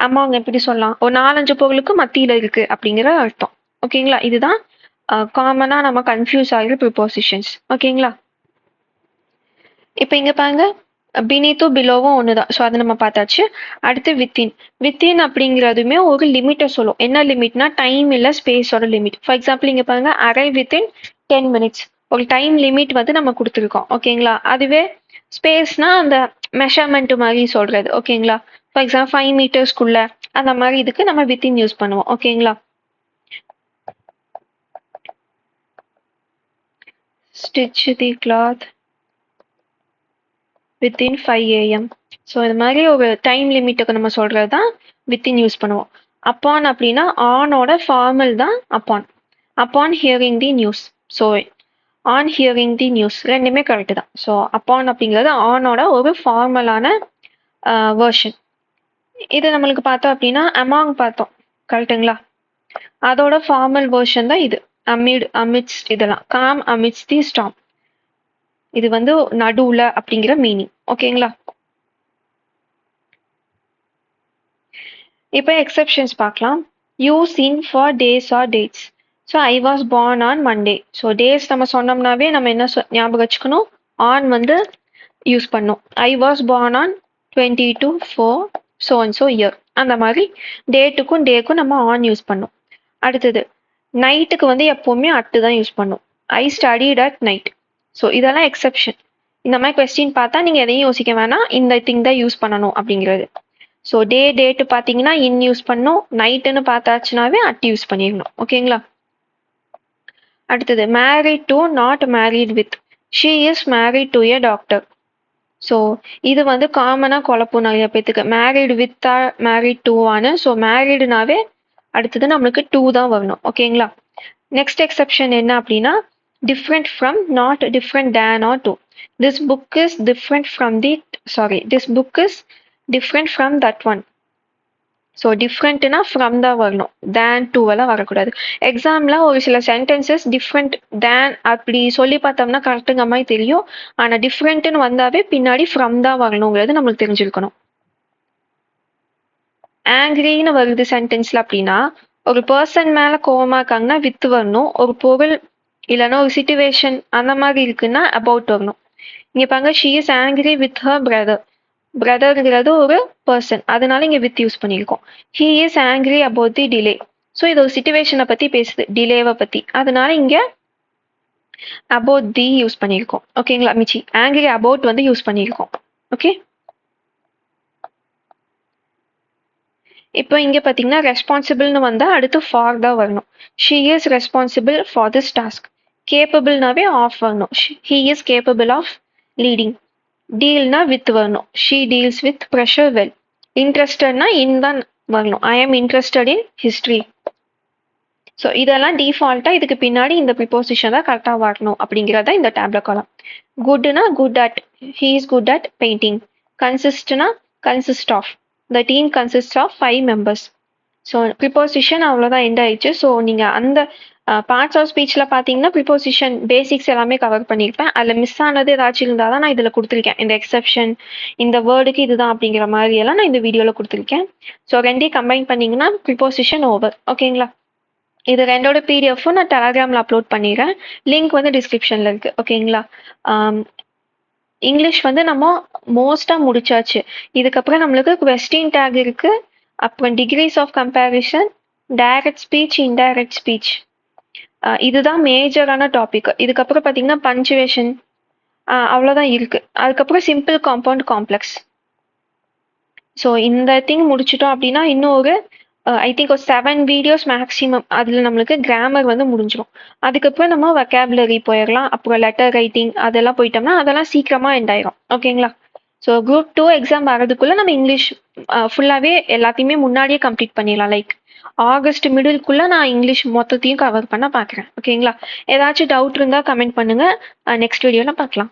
S1: அமாங் எப்படி சொல்லலாம், ஒரு 4-5 பொருளுக்கு மத்தியில இருக்கு அப்படிங்கிற அர்த்தம். ஓகேங்களா? இதுதான் காமனா நம்ம கன்ஃபியூஸ் ஆகிற ப்ரிப்போசிஷன்ஸ். ஓகேங்களா? இப்போ இங்க பாருங்க, பினீத்தும் பிலோவும் ஒண்ணுதான். ஸோ அதை நம்ம பார்த்தாச்சு. அடுத்து வித்தின். வித்தின் அப்படிங்கிறதுமே ஒரு லிமிட்டை சொல்லும். என்ன லிமிட்னா டைம் இல்ல ஸ்பேஸோட லிமிட். ஃபார் எக்ஸாம்பிள் இங்க பாருங்க, அரைவ் வித்தின் 10 மினிட்ஸ். ஒரு டைம் லிமிட் வந்து நம்ம கொடுத்துருக்கோம். ஓகேங்களா? அதுவே ஸ்பேஸ்னா அந்த மெஷர்மெண்ட் மாதிரி சொல்றது. ஓகேங்களா? ஃபார் எக்ஸாம்பிள் 5 மீட்டர்ஸ்க்குள்ள அந்த மாதிரி இதுக்கு நம்ம வித்தின் யூஸ் பண்ணுவோம். ஓகேங்களா? Stitch the cloth within 5 AM. So இது மாதிரி ஒரு டைம் லிமிட்டுக்கு நம்ம சொல்கிறது தான் வித்தின் யூஸ் பண்ணுவோம். அப்பான் அப்படின்னா ஆனோட ஃபார்மல் தான் upon. Upon hearing the news. So on hearing the news ரெண்டுமே கரெக்டு தான். ஸோ அப்பான் அப்படிங்கிறது ஆனோட ஒரு ஃபார்மலான வேர்ஷன். இது நம்மளுக்கு பார்த்தோம் அப்படின்னா அமாங் பார்த்தோம், கரெக்டுங்களா? அதோட ஃபார்மல் வேர்ஷன் தான் இது. அமிட், அமிட்ஸ் இதெல்லாம். Calm amidst the storm. இது வந்து நடுவுல அப்படிங்கிற மீனிங். ஓகேங்களா? இப்போ எக்ஸெப்ஷன்ஸ் பார்க்கலாம். Use in for days or dates. So I was born on Monday. So days நம்ம சொன்னோம்னாவே நம்ம என்ன ஞாபகம் வச்சுக்கணும், ஆன் வந்து யூஸ் பண்ணோம். ஐ was born on 22/4 so and so year. அந்த மாதிரி டேட்டுக்கும் டேக்கும் நம்ம ஆன் யூஸ் பண்ணோம். அடுத்தது நைட்டுக்கு வந்து எப்போவுமே அட்டு தான் யூஸ் பண்ணும். ஐ ஸ்டடிட் அட் நைட். ஸோ இதெல்லாம் எக்ஸெப்ஷன். இந்த மாதிரி கொஸ்டின் பார்த்தா நீங்கள் எதையும் யோசிக்க வேணாம், இந்த திங் தான் யூஸ் பண்ணணும் அப்படிங்கிறது. ஸோ டேட்டு பார்த்தீங்கன்னா இன் யூஸ் பண்ணணும். நைட்டுன்னு பார்த்தாச்சுனாவே அட் யூஸ் பண்ணிடணும். ஓகேங்களா? அடுத்தது married to, not married with. She is married to a doctor. So இது வந்து காமனாக குழப்பம் நிறைய பேத்துக்கு. மேரிடு வித்தா மேரிட் டூவானு. ஸோ மேரிடுனாவே அடுத்தது நம்மளுக்கு டூ தான் வரணும். ஓகேங்களா? நெக்ஸ்ட் எக்ஸெப்ஷன் என்ன அப்படின்னா different from, not different than or to. This book is different from the this book is different from that one. So டிஃப்ரெண்ட்னா ஃப்ரம் தான் வரணும், தேன் டூவெல்லாம் வரக்கூடாது. எக்ஸாமில் ஒரு சில சென்டென்சஸ் டிஃப்ரெண்ட் தேன் அப்படி சொல்லி பார்த்தோம்னா கரெக்டுங்க மாதிரி தெரியும். ஆனால் டிஃப்ரெண்ட்டுன்னு வந்தாவே பின்னாடி ஃப்ரம் தான் வரணுங்கிறது நம்மளுக்கு தெரிஞ்சிருக்கணும். ஆங்கிரின்னு வருது சென்டென்ஸில் அப்படின்னா ஒரு பர்சன் மேலே கோவமாக இருக்காங்கன்னா வித் வரணும். ஒரு பொருள் இல்லைன்னா ஒரு சிச்சுவேஷன் அந்த மாதிரி இருக்குன்னா அபவுட் வரணும். இங்கே பாருங்க, she is angry with her brother. பிரதர்ங்கிறது ஒரு பர்சன், அதனால இங்கே வித் யூஸ் பண்ணியிருக்கோம். He is angry about the delay. So இது ஒரு சிச்சுவேஷனை பற்றி பேசுது, டிலேவை பற்றி. அதனால இங்கே அபவுட் தி யூஸ் பண்ணியிருக்கோம். ஓகேங்களா? மிச்சி ஆங்கிரி அபவுட் வந்து யூஸ் பண்ணியிருக்கோம். ஓகே, இப்போ இங்கே பார்த்தீங்கன்னா ரெஸ்பான்சிபிள்னு வந்தால் அடுத்து ஃபார் தான் வரணும். She is responsible for this task. கேப்பபிள்னாவே ஆஃப் வரணும். He is capable of leading. டீல்னா வித் வரணும். She deals with pressure well. இன்ட்ரெஸ்டட்னா இன் தான் வரணும். ஐ ஆம் இன்ட்ரெஸ்டட் இன் ஹிஸ்ட்ரி. ஸோ இதெல்லாம் டிஃபால்ட்டாக இதுக்கு பின்னாடி இந்த ப்ரிப்போசிஷன் தான் கரெக்டாக வரணும் அப்படிங்கிறத இந்த டேப்ல காலம். குட்னா good at, he is good at painting. கன்சிஸ்ட்னா consist of. The team consist of 5 members. So preposition அவ்வளோதான் எண்ட் ஆயிடுச்சு. ஸோ நீங்கள் அந்த பார்ட்ஸ் ஆஃப் ஸ்பீச்சில் பார்த்தீங்கன்னா ப்ரிப்போசிஷன் பேசிக்ஸ் எல்லாமே கவர் பண்ணியிருப்பேன். அதில் மிஸ் ஆனது ஏதாச்சும் இருந்தால் தான் நான் இதில் கொடுத்துருக்கேன். இந்த எக்ஸெப்ஷன், இந்த வேர்டுக்கு இதுதான் அப்படிங்கிற மாதிரி எல்லாம் நான் இந்த வீடியோவில் கொடுத்துருக்கேன். ஸோ ரெண்டையும் கம்பைன் பண்ணிங்கன்னா ப்ரிப்போசிஷன் ஓவர். ஓகேங்களா? இது ரெண்டோட பிடிஎஃப்பும் நான் டெலகிராமில் அப்லோட் பண்ணிடுறேன். லிங்க் வந்து டிஸ்கிரிப்ஷனில் இருக்குது. ஓகேங்களா? இங்கிலீஷ் வந்து நம்ம மோஸ்ட்டாக முடிச்சாச்சு. இதுக்கப்புறம் நம்மளுக்கு கொஸ்டின் டேக் இருக்குது. அப்புறம் degrees of comparison, direct speech, indirect speech. இதுதான் மேஜரான டாபிக். இதுக்கப்புறம் பார்த்தீங்கன்னா பஞ்சுவேஷன், அவ்வளோதான் இருக்குது. அதுக்கப்புறம் சிம்பிள், காம்பவுண்ட், காம்ப்ளெக்ஸ். ஸோ இந்த திங் முடிச்சிட்டோம் அப்படின்னா இன்னும் ஒரு ஐ திங்க் ஒரு 7 வீடியோஸ் மேக்ஸிமம். அதில் நம்மளுக்கு கிராமர் வந்து முடிஞ்சிடும். அதுக்கப்புறம் நம்ம வெக்காபுலரி போயிடலாம். அப்புறம் லெட்டர் ரைட்டிங் அதெல்லாம் போயிட்டோம்னா அதெல்லாம் சீக்கிரமாக எண்ட் ஆயிரும். ஓகேங்களா? ஸோ குரூப் 2 எக்ஸாம் வரதுக்குள்ள நம்ம இங்கிலீஷ் ஃபுல்லாகவே எல்லாத்தையுமே முன்னாடியே கம்ப்ளீட் பண்ணிடலாம். லைக் ஆகஸ்ட் மிடில்குள்ள நான் இங்கிலீஷ் மொத்தத்தையும் கவர் பண்ண பார்க்குறேன். ஓகேங்களா? ஏதாச்சும் டவுட் இருந்தால் கமெண்ட் பண்ணுங்க. நெக்ஸ்ட் வீடியோவில் பார்க்கலாம்.